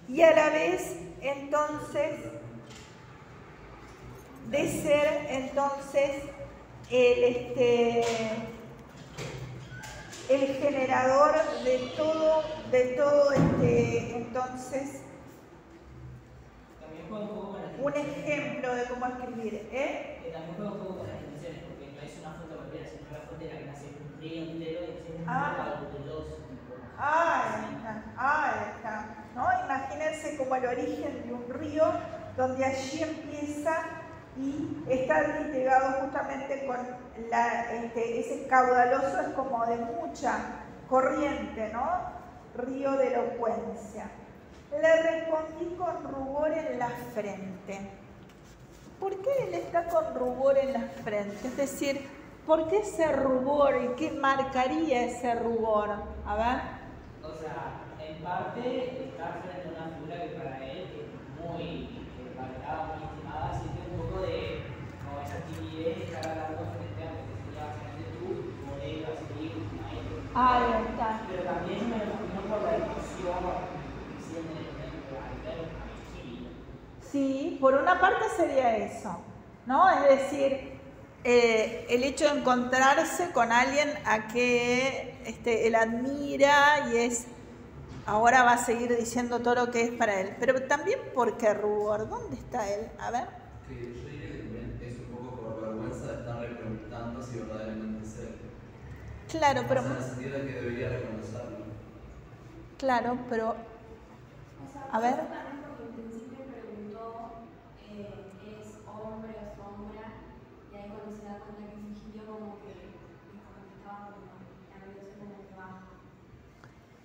y a la vez, entonces, de ser, entonces, el generador de todo, entonces, También juega un poco con las un definiciones. ejemplo de cómo escribir, También juega un poco con las definiciones, porque no es una fuente cualquiera, sino la fuente de la que nace un río entero y es un caudaloso. Ahí está, ¿no? Imagínense como el origen de un río, donde allí empieza y está litigado justamente con ese caudaloso, es como de mucha corriente, ¿no? Río de elocuencia. Le respondí con rubor en la frente. ¿Por qué él está con rubor en la frente? Es decir, ¿por qué ese rubor y qué marcaría ese rubor? A ver. O sea, en parte está frente a una figura que para él es muy valorada, muy estimada, siente un poco de como esa timidez de estar hablando frente a lo que sería básicamente tu modelo a seguir, tu maestro. Ahí está. Pero también me lo imagino por la emoción que siente en el momento al ver a Virgilio. Sí, por una parte sería eso, ¿no? Es decir, el hecho de encontrarse con alguien a que él admira y ahora va a seguir diciendo todo lo que es para él. Pero también, ¿por qué rubor? ¿Dónde está él? A ver. Que yo diría que también es un poco por vergüenza de estarle preguntando si verdaderamente es él. Claro, pero... En el sentido de que debería reconocerlo. Claro, pero... A ver. También porque en principio preguntó, ¿es hombre o sombra? Y ahí cuando se da cuenta que es Virgilio, como que estaba como la vibración en el que va.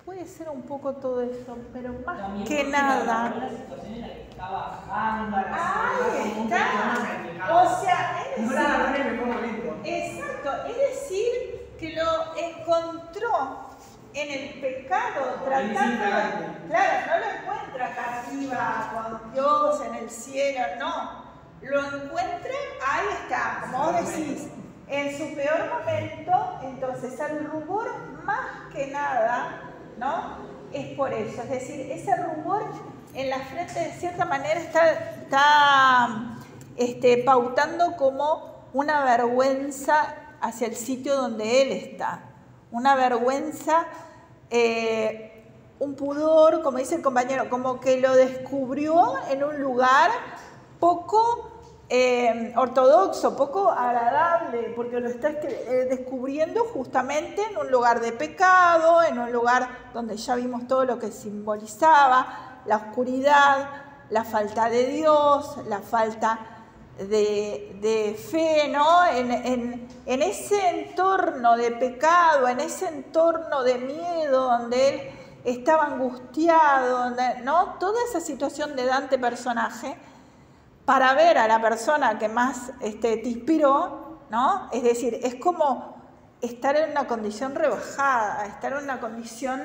Puede ser un poco todo eso, pero más También que porque nada... la situación en la que está bajando a la Ahí ciudad, está. O sea, es decir, me pongo lindo. exacto, es decir, que lo encontró en el pecado, tratando, claro, no lo encuentra acá arriba con Dios en el cielo, no, lo encuentra, ahí está, como vos decís, en su peor momento. Entonces el rubor más que nada, ¿no? Es por eso, es decir, ese rubor en la frente de cierta manera está pautando como una vergüenza hacia el sitio donde él está, una vergüenza, un pudor, como dice el compañero, como que lo descubrió en un lugar poco ortodoxo, poco agradable, porque lo está descubriendo justamente en un lugar de pecado, en un lugar donde ya vimos todo lo que simbolizaba, la oscuridad, la falta de Dios, la falta de fe, ¿no? En ese entorno de pecado, en ese entorno de miedo, donde él estaba angustiado, ¿no? Toda esa situación de Dante personaje, para ver a la persona que más te inspiró, ¿no? Es decir, es como estar en una condición rebajada, estar en una condición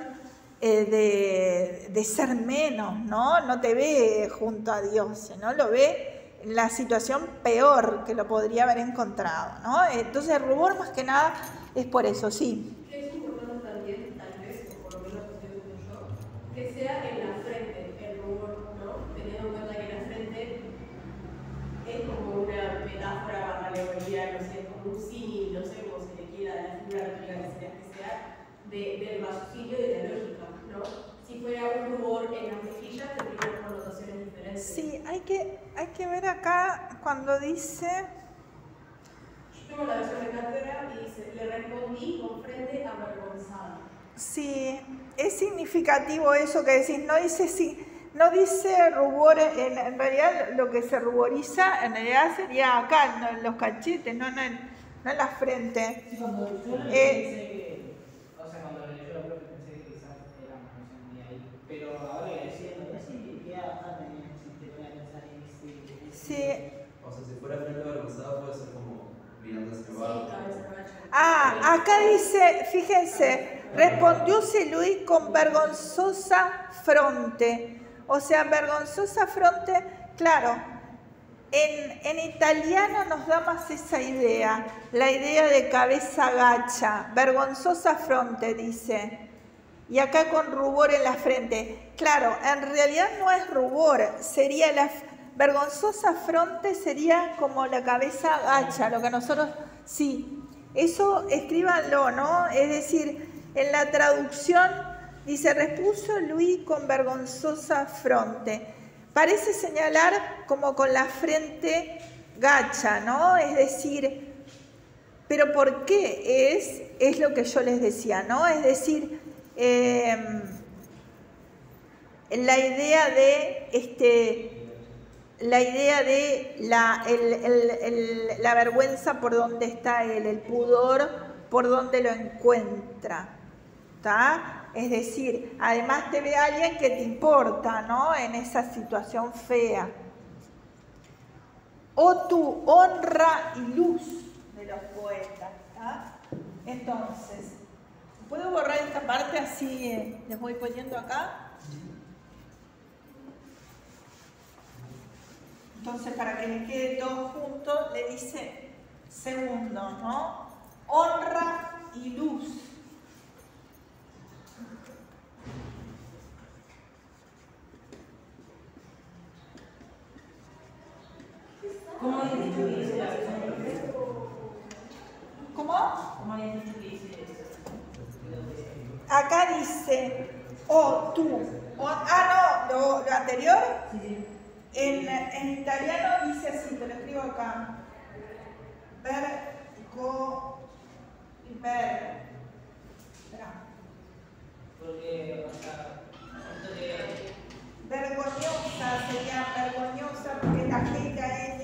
de ser menos, ¿no? No te ve junto a Dios, ¿no? Lo ve en la situación peor que lo podría haber encontrado, ¿no? Entonces el rubor más que nada es por eso, sí. Es importante también, tal vez, o por lo menos yo como yo, que sea en la frente el rubor, ¿no? Teniendo en cuenta que la frente es como una metáfora para alegoría, no sé, como un símil, no sé cómo se le quiera, la figura retórica que sea, del raciocinio y de la lógica, ¿no? Si fuera un rubor en las mejillas, tendría connotaciones diferentes. Sí, hay que ver acá cuando dice... Yo tengo la versión de cátedra y dice, le respondí con frente avergonzada. Sí, es significativo eso que decís, no dice rubor, en realidad lo que se ruboriza en realidad sería acá, en los cachetes, no en la frente. Sí, cuando yo le dice acá dice, fíjense, respondióse Luis con vergonzosa fronte. O sea, vergonzosa fronte, claro, en italiano nos da más esa idea, la idea de cabeza gacha, vergonzosa fronte, dice. Y acá con rubor en la frente. Claro, en realidad no es rubor, sería la vergonzosa fronte, sería como la cabeza gacha, lo que nosotros, sí, eso escríbanlo, ¿no? Es decir, en la traducción dice, repuso Luis con vergonzosa fronte. Parece señalar como con la frente gacha, ¿no? Es decir, pero ¿por qué? Es lo que yo les decía, ¿no? Es decir, la idea de la vergüenza por donde está él, el pudor por donde lo encuentra, ¿está? Es decir, además te ve a alguien que te importa, ¿no? En esa situación fea. O tu honra y luz de los poetas, ¿está? Entonces, ¿puedo borrar esta parte así les voy poniendo acá? Entonces, para que les quede todo junto, le dice segundo, ¿no? Honra y luz. ¿Cómo dice la versión? ¿Cómo? ¿Cómo dice eso? Acá dice, o tú. No, lo anterior. Sí, sí. En italiano dice así, te lo escribo acá. Porque, o sea, vergonzosa sería vergonzosa porque la GKN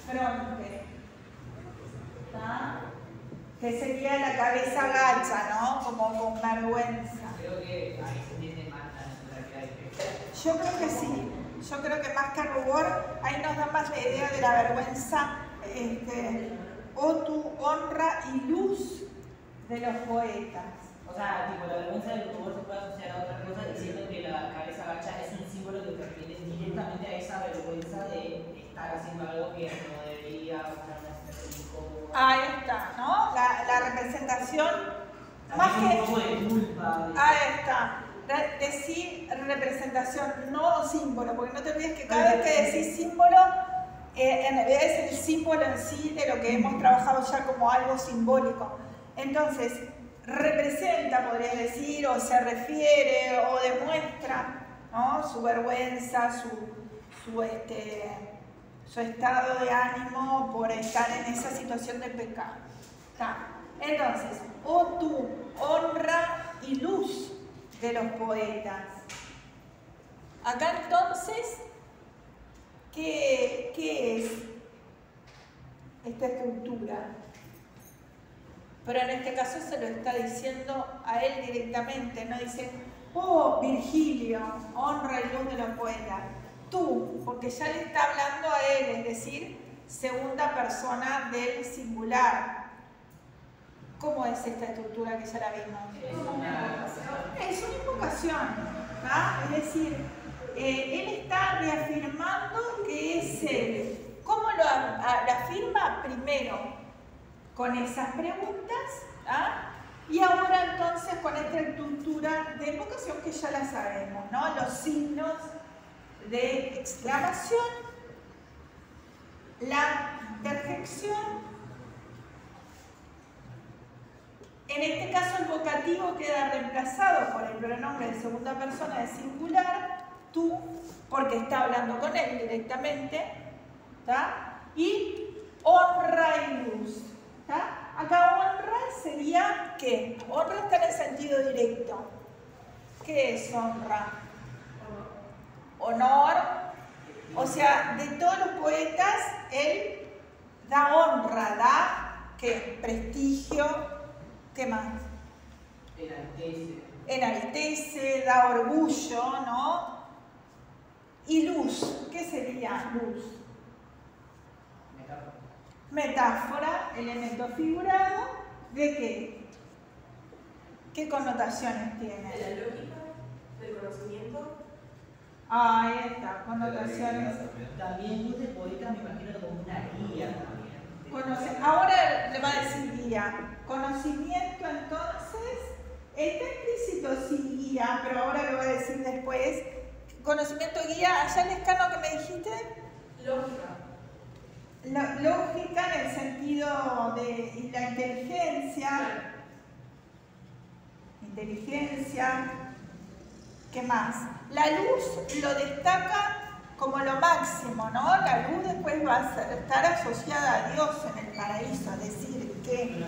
fronte. ¿Está? Que sería la cabeza gacha, ¿no? Como con vergüenza. creo que ahí se entiende más la naturalidad de Yo creo que sí. Yo creo que más que rubor, ahí nos da más la idea de la vergüenza, o tu honra y luz de los poetas. O sea, tipo, la vergüenza del rubor se puede asociar a otra cosa diciendo que la cabeza gacha es un símbolo que permite directamente a esa vergüenza de estar haciendo algo que no debería, estar en una situación incómoda. Ahí está, ¿no? La representación, más que... un poco de culpa. Ahí está. Decir representación, no símbolo, porque no te olvides que cada vez que decís símbolo, en realidad es el símbolo en sí de lo que hemos trabajado ya como algo simbólico. Entonces, representa, podrías decir, o se refiere, o demuestra, ¿no? Su vergüenza, su estado de ánimo por estar en esa situación de pecado. ¿Está? Entonces, o tu honra y luz de los poetas. Acá entonces, ¿qué es esta estructura? Pero en este caso se lo está diciendo a él directamente, no dice, oh Virgilio, honra y luz de los poetas. Tú, porque ya le está hablando a él, es decir, segunda persona del singular. ¿Cómo es esta estructura que ya la vimos? Es una invocación, ¿tá? Es decir, él está reafirmando que es él. ¿Cómo lo afirma? Primero, con esas preguntas, ¿tá? Y ahora entonces con esta estructura de invocación que ya la sabemos, ¿no? Los signos de exclamación, la interjección. En este caso el vocativo queda reemplazado por el pronombre de segunda persona de singular, tú, porque está hablando con él directamente, ¿tá? Y honra y luz, ¿tá? Acá honra sería ¿qué? Honra está en el sentido directo. ¿Qué es honra? Honor. O sea, de todos los poetas, él da honra, da ¿qué? Prestigio. ¿Qué más? Enaltece, da orgullo, ¿no? Y luz, ¿qué sería luz? Metáfora, elemento figurado, ¿de qué? ¿Qué connotaciones tiene? De la lógica, del conocimiento. Ahí está, connotaciones. También luz de poeta me imagino como una guía también. Ahora le va a decir guía. Conocimiento, entonces, está implícito sí guía, pero ahora lo va a decir después. Conocimiento guía, allá en Escano que me dijiste. Lógica. Lógica en el sentido de la inteligencia. Inteligencia. ¿Qué más? La luz lo destaca como lo máximo, ¿no? La luz después va a estar asociada a Dios en el paraíso, es decir, que...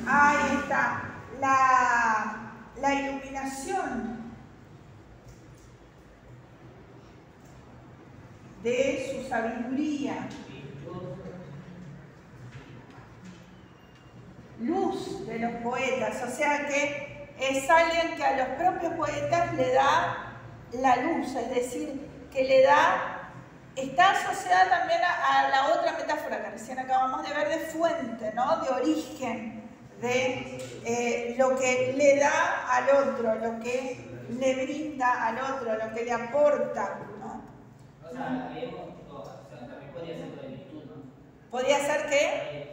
Ahí está, la iluminación de su sabiduría. Luz de los poetas, o sea que es alguien que a los propios poetas le da la luz, es decir, que le da, está asociada también a la otra metáfora que recién acabamos de ver de fuente, ¿no? De origen, de lo que le da al otro, lo que le brinda al otro, lo que le aporta, ¿no? O sea, también podría ser de virtud, ¿no? ¿Podría ser qué?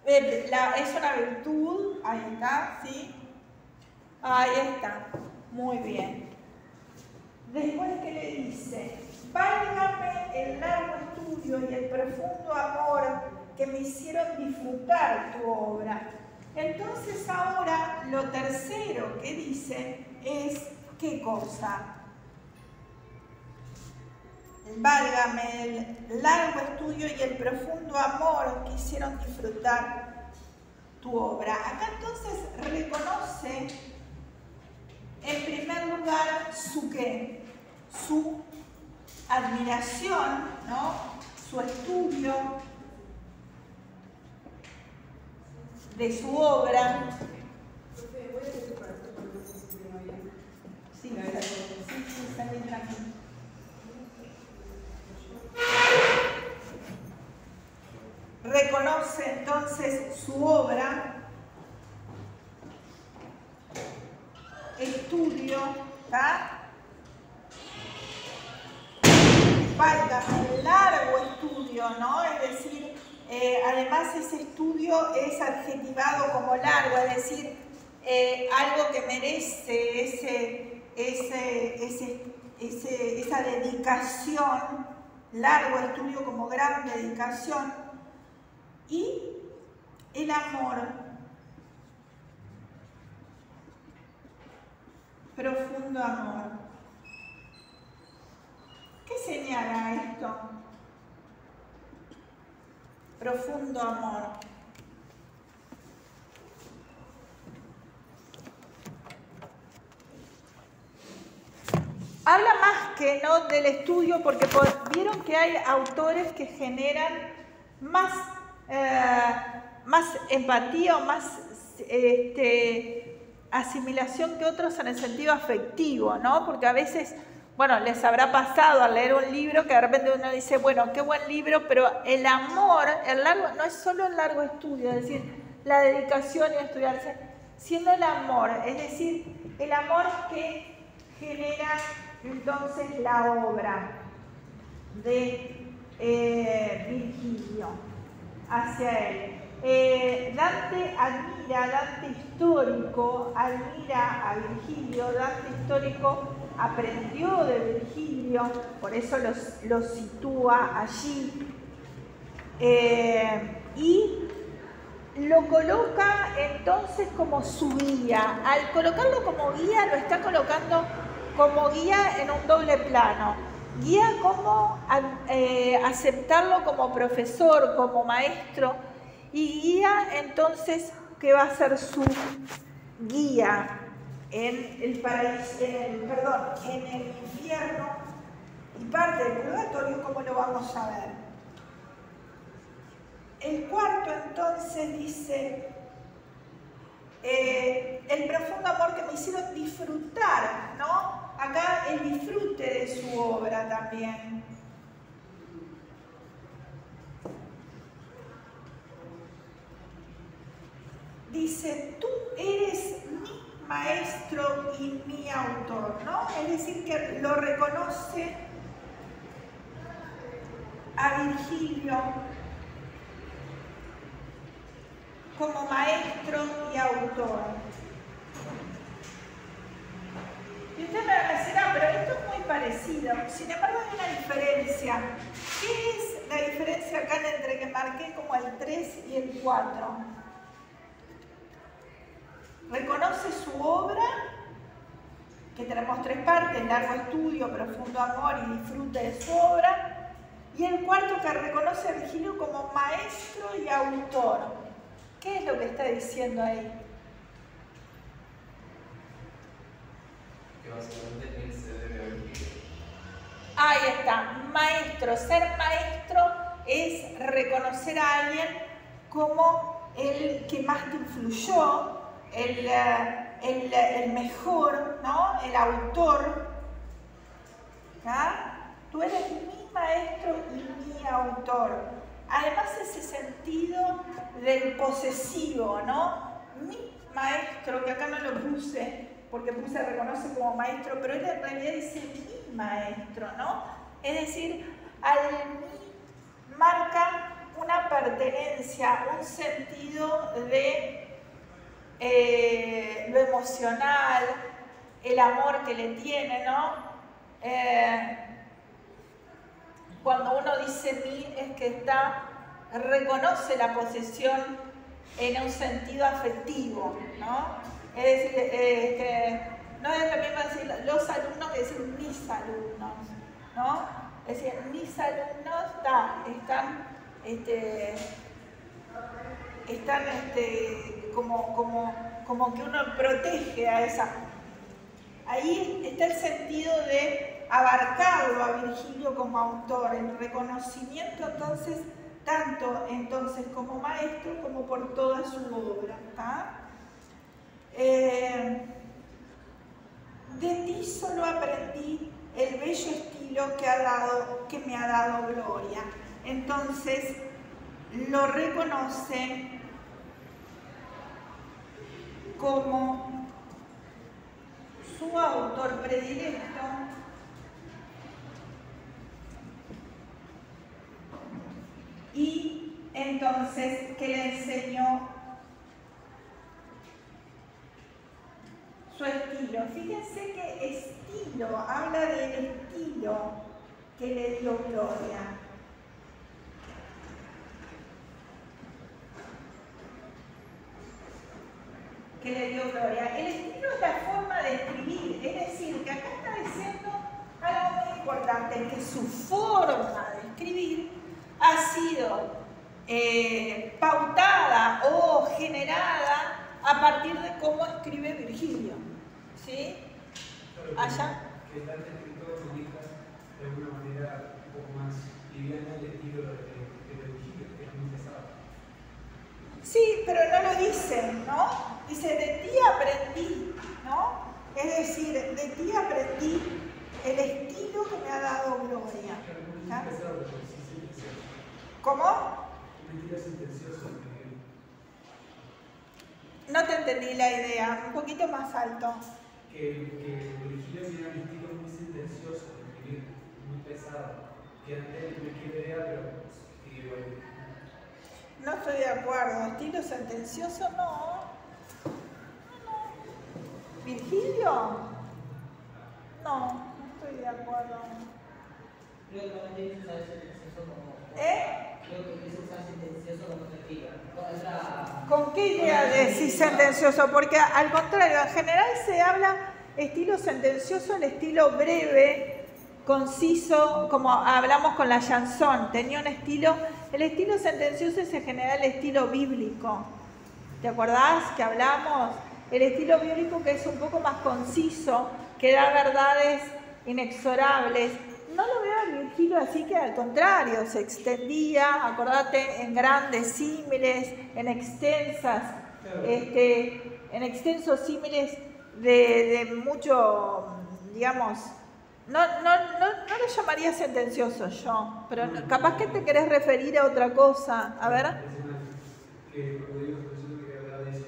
Es una virtud, ahí está, ¿sí? Ahí está, muy bien. Después que le dice, válgame el largo estudio y el profundo amor que me hicieron disfrutar tu obra. Entonces ahora lo tercero que dice es, ¿qué cosa? Válgame el largo estudio y el profundo amor que hicieron disfrutar tu obra. Acá entonces reconoce en primer lugar su ¿qué? Su admiración, ¿no? Su estudio de su obra. Sí, está bien tranquilo. Reconoce entonces su obra, estudio, ¿está? Válgame, largo estudio, ¿no? Es decir, además ese estudio es adjetivado como largo, es decir, algo que merece esa dedicación, largo estudio como gran dedicación, y el amor, profundo amor. ¿Qué señala esto? Profundo amor. Habla más que no del estudio, porque vieron que hay autores que generan más empatía o más asimilación que otros en el sentido afectivo, ¿no? Porque a veces, bueno, les habrá pasado al leer un libro que de repente uno dice, bueno, qué buen libro, pero el amor, el largo, no es solo el largo estudio, es decir, la dedicación y estudiarse, sino el amor, es decir, el amor que genera entonces la obra de Virgilio hacia él. Dante admira, Dante histórico admira a Virgilio, Dante histórico aprendió de Virgilio, por eso lo sitúa allí, y lo coloca entonces como su guía. Al colocarlo como guía, lo está colocando como guía en un doble plano. Guía como aceptarlo como profesor, como maestro, y guía entonces que va a ser su guía en el paraíso, en el infierno y parte del purgatorio, como lo vamos a ver. El cuarto entonces dice, el profundo amor que me hicieron disfrutar, ¿no? Acá el disfrute de su obra también. dice, tú eres mi maestro y mi autor, ¿no? Es decir, que lo reconoce a Virgilio como maestro y autor. Y ustedes me van a decir, pero esto es muy parecido. Sin embargo, hay una diferencia. ¿Qué es la diferencia acá entre que marqué como el 3 y el 4? Reconoce su obra, que tenemos 3 partes, largo estudio, profundo amor y disfrute de su obra. Y el cuarto, que reconoce a Virgilio como maestro y autor. ¿Qué es lo que está diciendo ahí? Que básicamente él se debe a Virgilio. Ahí está, maestro. Ser maestro es reconocer a alguien como el que más te influyó, el mejor, ¿no? El autor. ¿Ya? Tú eres mi maestro y mi autor. Además, ese sentido del posesivo, ¿no? Mi maestro, que acá no lo puse, porque puse reconoce como maestro, pero él en realidad dice mi maestro, ¿no? Es decir, al mí marca una pertenencia, un sentido de lo emocional, el amor que le tiene, ¿no? Cuando uno dice mí es que reconoce la posesión en un sentido afectivo, ¿no? Es decir, que no es lo mismo decir los alumnos que decir mis alumnos, ¿no? Es decir, mis alumnos están como que uno protege a esa. Ahí está el sentido de abarcarlo a Virgilio como autor, el reconocimiento entonces, tanto entonces como maestro como por toda su obra. De ti solo aprendí el bello estilo que me ha dado Gloria. Entonces lo reconoce como su autor predilecto y entonces que le enseñó su estilo. Fíjense que estilo, habla del estilo que le dio Gloria. Que le dio Gloria. El estilo es la forma de escribir, es decir, que acá está diciendo algo muy importante, que su forma de escribir ha sido pautada o generada a partir de cómo escribe Virgilio. ¿Sí? Allá. Que tal escritor maneja de alguna manera un poco más liviana el estilo de Virgilio, que es muy pesado. Sí, pero no lo dice, ¿no? Dice, de ti aprendí, ¿no? Es decir, de ti aprendí el estilo que me ha dado Gloria. ¿Ah? ¿Cómo? Un estilo sentencioso. No te entendí la idea, un poquito más alto. Que Virgilio tiene un estilo muy sentencioso de escribir, muy pesado. Que antes no escribe idea, pero escribe igual. No estoy de acuerdo. ¿Estilo sentencioso? No. ¿Virgilio? No estoy de acuerdo. Creo que realmente quiso usar sentencioso como... Creo que quiso usar sentencioso como escriba. ¿Con qué idea de decir sentencioso? Porque al contrario, en general se habla estilo sentencioso, el estilo breve, conciso, como hablamos con la chanson. Tenía un estilo... El estilo sentencioso es en general el estilo bíblico. ¿Te acordás que hablamos? El estilo bíblico que es un poco más conciso, que da verdades inexorables. No lo veo a Virgilio así, que al contrario, se extendía, acordate, en grandes símiles, en extensas, en extensos símiles de mucho, digamos, no lo llamaría sentencioso yo, pero capaz que te querés referir a otra cosa. A ver. Que cuando digo sentencioso quería hablar de eso.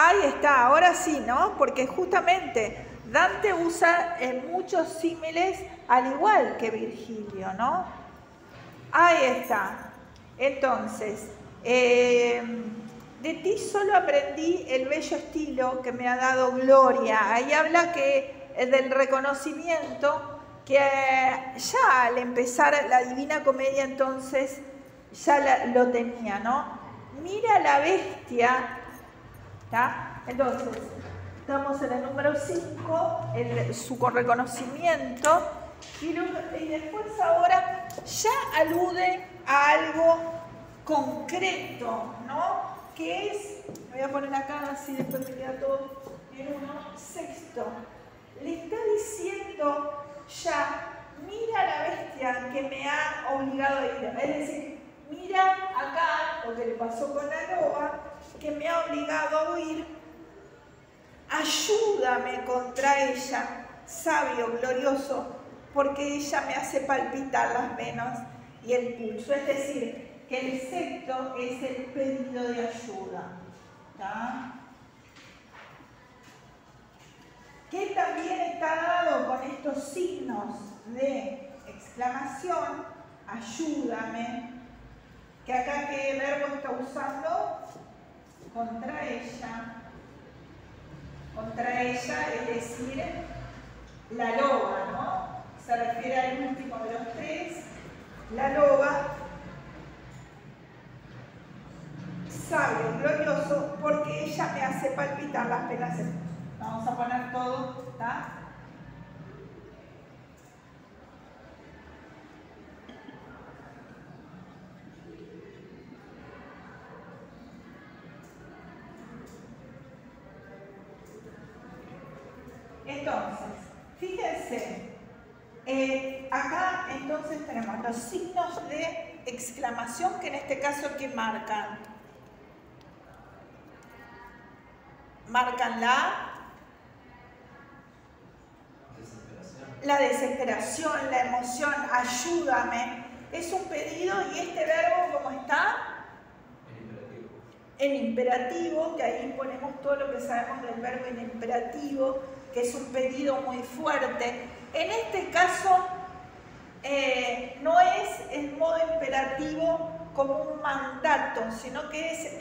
Ahí está, ahora sí, ¿no? Porque justamente Dante usa muchos símiles al igual que Virgilio, ¿no? Ahí está. Entonces, de ti solo aprendí el bello estilo que me ha dado Gloria. Ahí habla del reconocimiento que ya al empezar la Divina Comedia entonces ya lo tenía, ¿no? Mira la bestia, ¿tá? Entonces, estamos en el número 5, su reconocimiento, y después ahora ya alude a algo concreto, ¿no? Que es, me voy a poner acá, así después me queda todo en uno, sexto. Le está diciendo ya, mira la bestia que me ha obligado a ir. Es decir, mira acá lo que le pasó con la loba, que me ha obligado a huir. Ayúdame contra ella, sabio, glorioso, porque ella me hace palpitar las venas y el pulso. Es decir, que el sexto es el pedido de ayuda. ¿Tá? Que también está dado con estos signos de exclamación, ayúdame, que acá qué verbo está usando, contra ella, es decir, la loba, ¿no? Se refiere al último de los tres, la loba, sabio, glorioso, porque ella me hace palpitar las penas. Vamos a poner todo, ¿está? Entonces, fíjense, acá entonces tenemos los signos de exclamación que en este caso ¿qué marcan? Marcan la desesperación, la emoción, ayúdame. Es un pedido y este verbo ¿cómo está? En imperativo, que ahí ponemos todo lo que sabemos del verbo en imperativo, que es un pedido muy fuerte. En este caso, no es el modo imperativo como un mandato, sino que es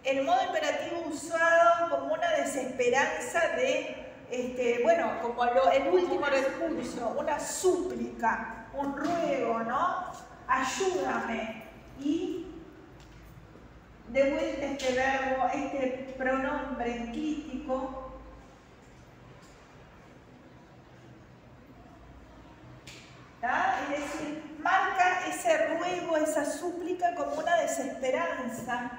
el modo imperativo usado como una desesperanza de, bueno, como el último recurso, una súplica, un ruego, ¿no? Ayúdame. Y de vuelta este verbo, este pronombre enclítico, ¿tá? Es decir, marca ese ruego, esa súplica como una desesperanza,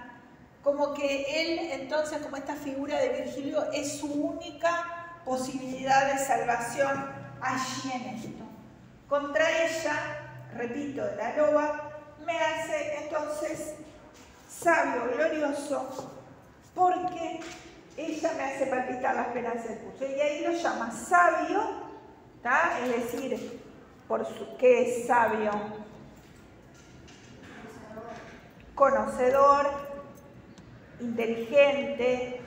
como que él, entonces, como esta figura de Virgilio, es su única posibilidad de salvación allí en esto. Contra ella, repito, la loba, me hace entonces sabio, glorioso, porque ella me hace palpitar las penas del pulso. Y ahí lo llama sabio, ¿tá? Es decir, ¿qué es sabio? Conocedor, inteligente.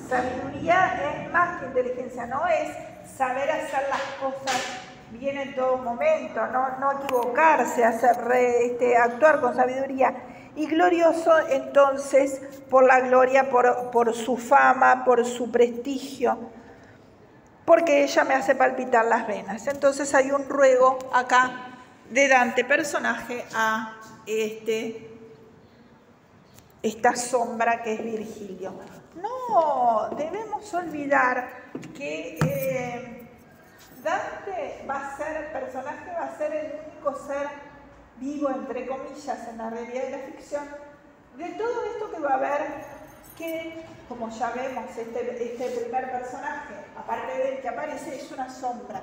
Sabiduría es más que inteligencia, no es saber hacer las cosas bien en todo momento, no equivocarse, actuar con sabiduría. Y glorioso entonces por la gloria, por su fama, por su prestigio, porque ella me hace palpitar las venas. Entonces hay un ruego acá de Dante, personaje, a esta sombra que es Virgilio. No debemos olvidar que Dante personaje va a ser el único ser vivo, entre comillas, en la realidad de la ficción, de todo esto que va a haber, que, como ya vemos, este primer personaje, aparte del que aparece, es una sombra.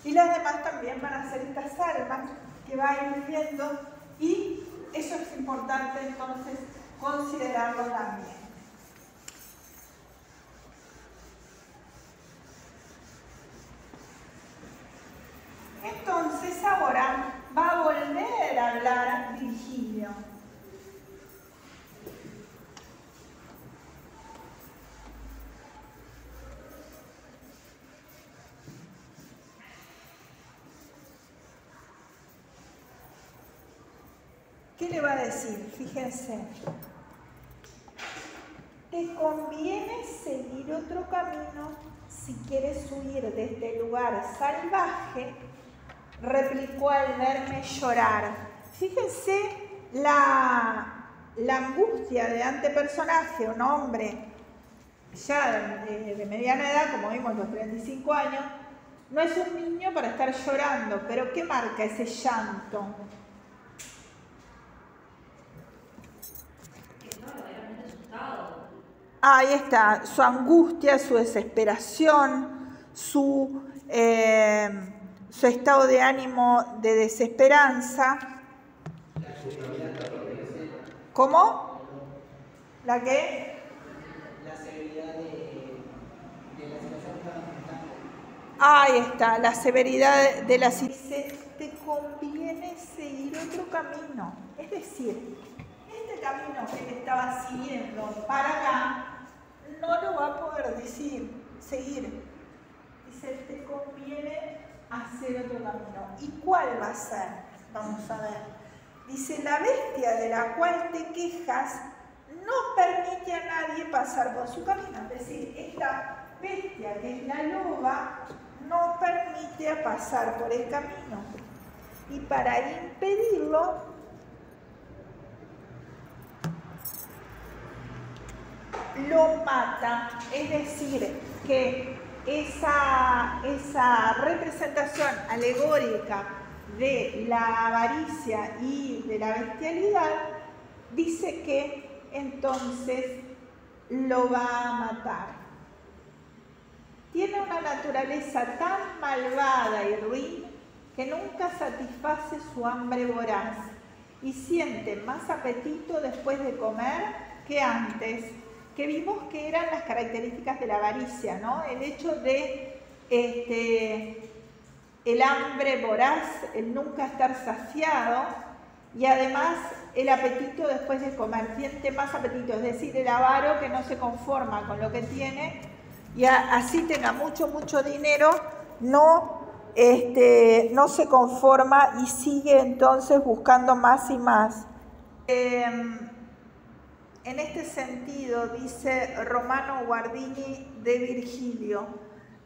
Y las demás también van a ser estas almas que va a ir viviendo, y eso es importante entonces considerarlo también. Entonces ahora va a volver a hablar Virgilio. ¿Qué le va a decir? Fíjense. Te conviene seguir otro camino si quieres huir de este lugar salvaje, replicó al verme llorar. Fíjense la angustia de antepersonaje, un hombre ya de mediana edad, como vimos, los 35 años, no es un niño para estar llorando, pero ¿qué marca ese llanto? Ahí está, su angustia, su desesperación, su estado de ánimo de desesperanza. ¿Cómo? ¿La qué? La severidad de la situación que están enfrentando. Ahí está, la severidad de la situación. Te conviene seguir otro camino. Es decir, este camino que él estaba siguiendo para acá, no lo va a poder seguir. Dice, te conviene hacer otro camino. ¿Y cuál va a ser? Vamos a ver. Dice, la bestia de la cual te quejas no permite a nadie pasar por su camino. Es decir, esta bestia que es la loba no permite pasar por el camino. Y para impedirlo, lo mata. Es decir, que esa representación alegórica de la avaricia y de la bestialidad dice que entonces lo va a matar. Tiene una naturaleza tan malvada y ruin que nunca satisface su hambre voraz y siente más apetito después de comer que antes, que vimos que eran las características de la avaricia, ¿no? El hecho de el hambre voraz, el nunca estar saciado y además el apetito después de comer, siente más apetito, es decir, el avaro que no se conforma con lo que tiene y así tenga mucho dinero, no se conforma y sigue entonces buscando más y más. En este sentido, dice Romano Guardini de Virgilio,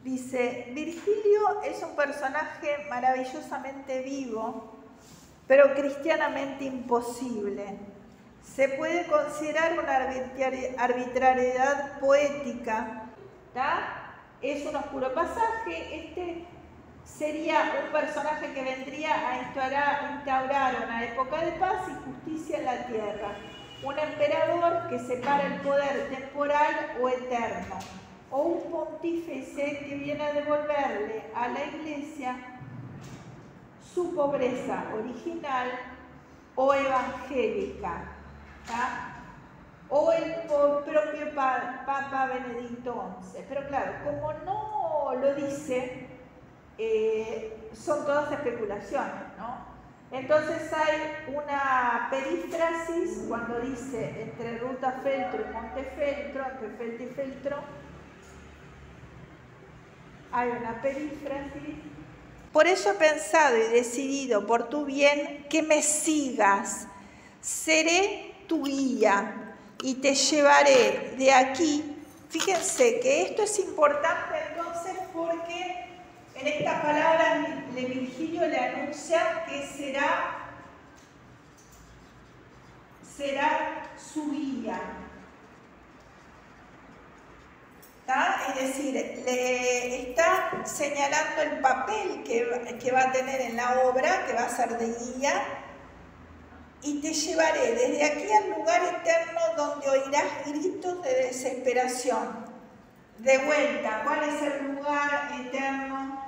dice, Virgilio es un personaje maravillosamente vivo, pero cristianamente imposible. Se puede considerar una arbitrariedad poética, ¿tá? Es un oscuro pasaje. Este sería un personaje que vendría a instaurar una época de paz y justicia en la tierra. Un emperador que separa el poder temporal o eterno, o un pontífice que viene a devolverle a la Iglesia su pobreza original o evangélica, ¿tá? O el propio Papa Benedicto XI. Pero claro, como no lo dice, son todas especulaciones, ¿no? Entonces hay una perífrasis cuando dice entre Ruta Feltro y Monte Feltro, entre Feltro y Feltro, hay una perífrasis. Por eso he pensado y decidido por tu bien que me sigas, seré tu guía y te llevaré de aquí. Fíjense que esto es importante entonces porque en estas palabras Virgilio le anuncia que será su guía. ¿Tá? Es decir, le está señalando el papel que va a tener en la obra, que va a ser de guía, y te llevaré desde aquí al lugar eterno donde oirás gritos de desesperación. De vuelta, ¿cuál es el lugar eterno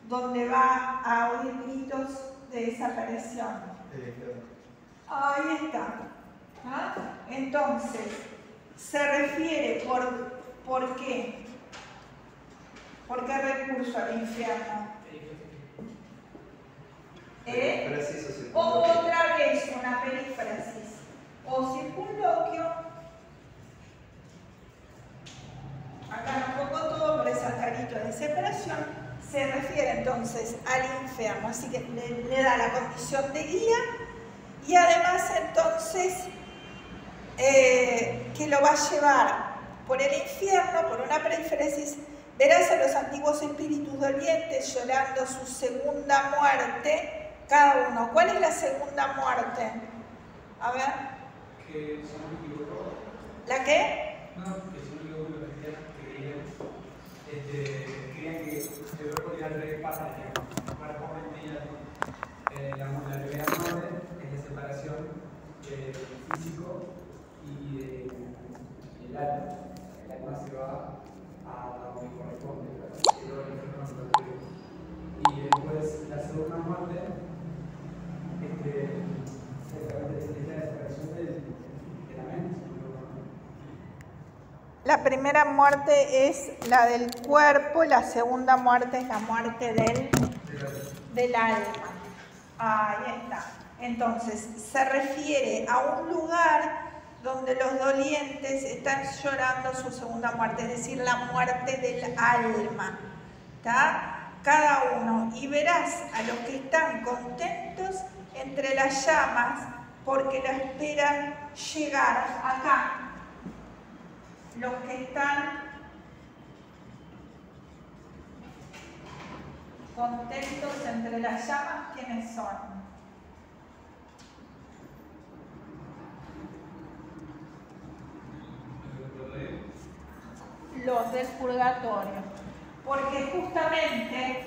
donde va a oír gritos de desaparición? Ahí está. ¿Ah? Entonces, se refiere ¿por qué? ¿Por qué recurso al infierno? Otra vez una perífrasis o circunloquio. Acá no pongo todo por esa carita de desesperación. Se refiere entonces al infierno, así que le da la condición de guía y además entonces que lo va a llevar por el infierno, por una perífrasis. Verás a los antiguos espíritus dolientes llorando su segunda muerte, cada uno. ¿Cuál es la segunda muerte? A ver. Que si no me equivoco. ¿La qué? No, que si no me equivoco, los cristianos creían que el cuerpo era al revés, pasa que para la primera muerte es la separación del físico y del alma. El alma se va a donde corresponde, y después la segunda muerte es la separación de la mente. La primera muerte es la del cuerpo y la segunda muerte es la muerte del alma. Ahí está. Entonces, se refiere a un lugar donde los dolientes están llorando su segunda muerte, es decir, la muerte del alma. ¿Está? Cada uno. Y verás a los que están contentos entre las llamas porque la esperan llegar acá. Los que están contentos entre las llamas, ¿quiénes son? Los del purgatorio, porque justamente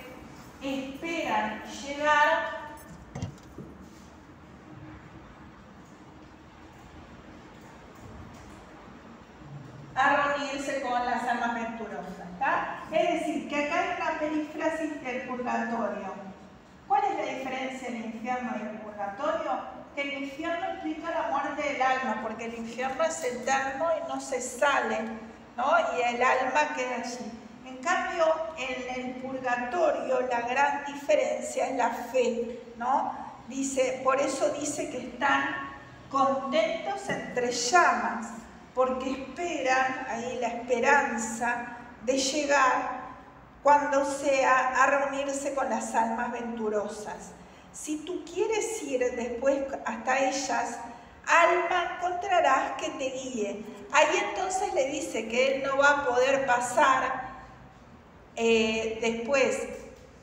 esperan llegar a reunirse con las almas venturosas, ¿está? Es decir, que acá hay una perífrasis del purgatorio. ¿Cuál es la diferencia del infierno y el purgatorio? Que el infierno implica la muerte del alma, porque el infierno es eterno y no se sale, ¿no? Y el alma queda allí. En cambio, en el purgatorio la gran diferencia es la fe, ¿no? Por eso dice que están contentos entre llamas, porque esperan, ahí la esperanza de llegar cuando sea a reunirse con las almas venturosas. Si tú quieres ir después hasta ellas, alma encontrarás que te guíe. Ahí entonces le dice que él no va a poder pasar después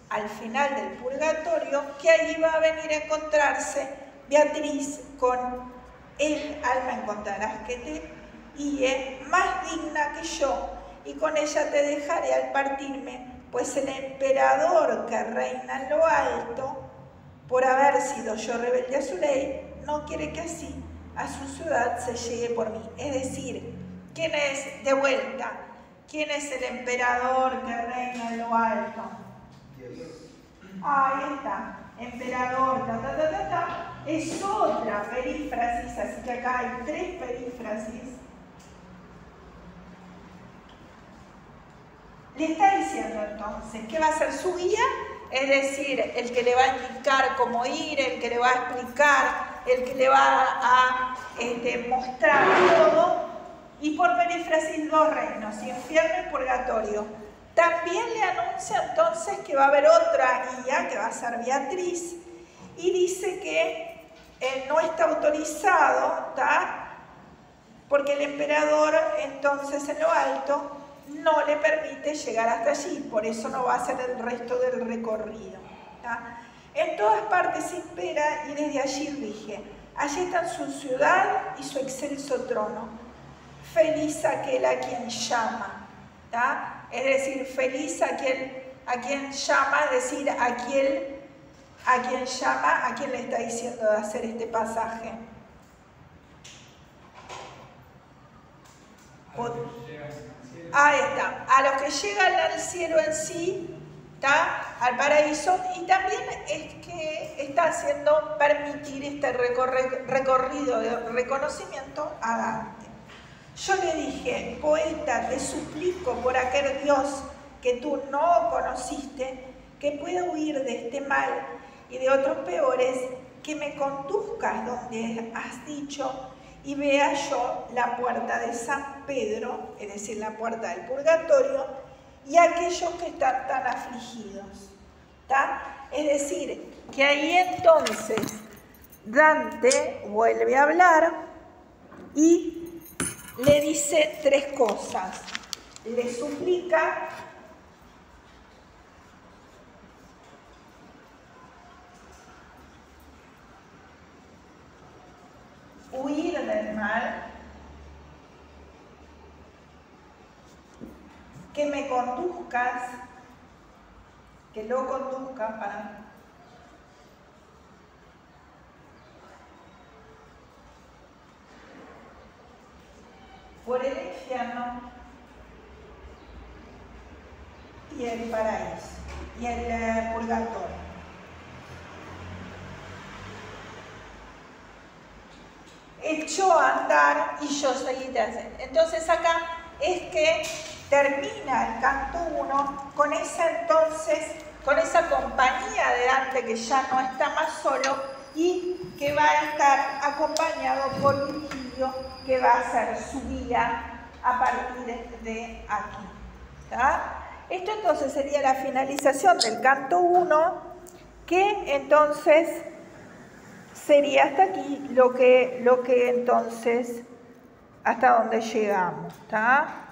al final del purgatorio, que ahí va a venir a encontrarse Beatriz con él, alma encontrarás que te guíe, más digna que yo, y con ella te dejaré al partirme, pues el emperador que reina en lo alto, por haber sido yo rebelde a su ley, no quiere que así a su ciudad se llegue por mí. Es decir, ¿quién es, de vuelta, quién es el emperador que reina en lo alto? Dios. Ahí está, emperador, es otra perífrasis, así que acá hay 3 perífrasis. Le está diciendo entonces que va a ser su guía, es decir, el que le va a indicar cómo ir, el que le va a explicar, el que le va a mostrar todo, y por perífrasis 2 reinos, infierno y purgatorio. También le anuncia entonces que va a haber otra guía, que va a ser Beatriz, y dice que no está autorizado, ¿tá? Porque el emperador entonces en lo alto no le permite llegar hasta allí, por eso no va a hacer el resto del recorrido, ¿tá? En todas partes se espera y desde allí rige. Allí están su ciudad y su excelso trono. Feliz aquel a quien llama, ¿tá? Es decir, feliz aquel a quien llama, es decir, a quien llama, a quien le está diciendo de hacer este pasaje. Ahí está, a los que llegan al cielo en sí, ¿tá? Al paraíso, y también es que está haciendo permitir este recorrido de reconocimiento a Dante. Yo le dije, poeta, te suplico por aquel Dios que tú no conociste, que pueda huir de este mal y de otros peores, que me conduzcas donde has dicho y vea yo la puerta de San Pedro, es decir, la puerta del purgatorio, y aquellos que están tan afligidos, ¿tá? Es decir, que ahí entonces Dante vuelve a hablar y le dice 3 cosas. Le suplica huir del mal, que me conduzcas, que lo conduzcas para por el infierno y el paraíso y el purgatorio. Echó a andar y yo seguí tras él. Entonces acá es que termina el canto 1 con esa compañía de Dante que ya no está más solo y que va a estar acompañado por Virgilio, que va a ser su guía a partir de aquí. ¿Está? Esto entonces sería la finalización del canto 1, que entonces sería hasta aquí lo que entonces, hasta donde llegamos. ¿Está?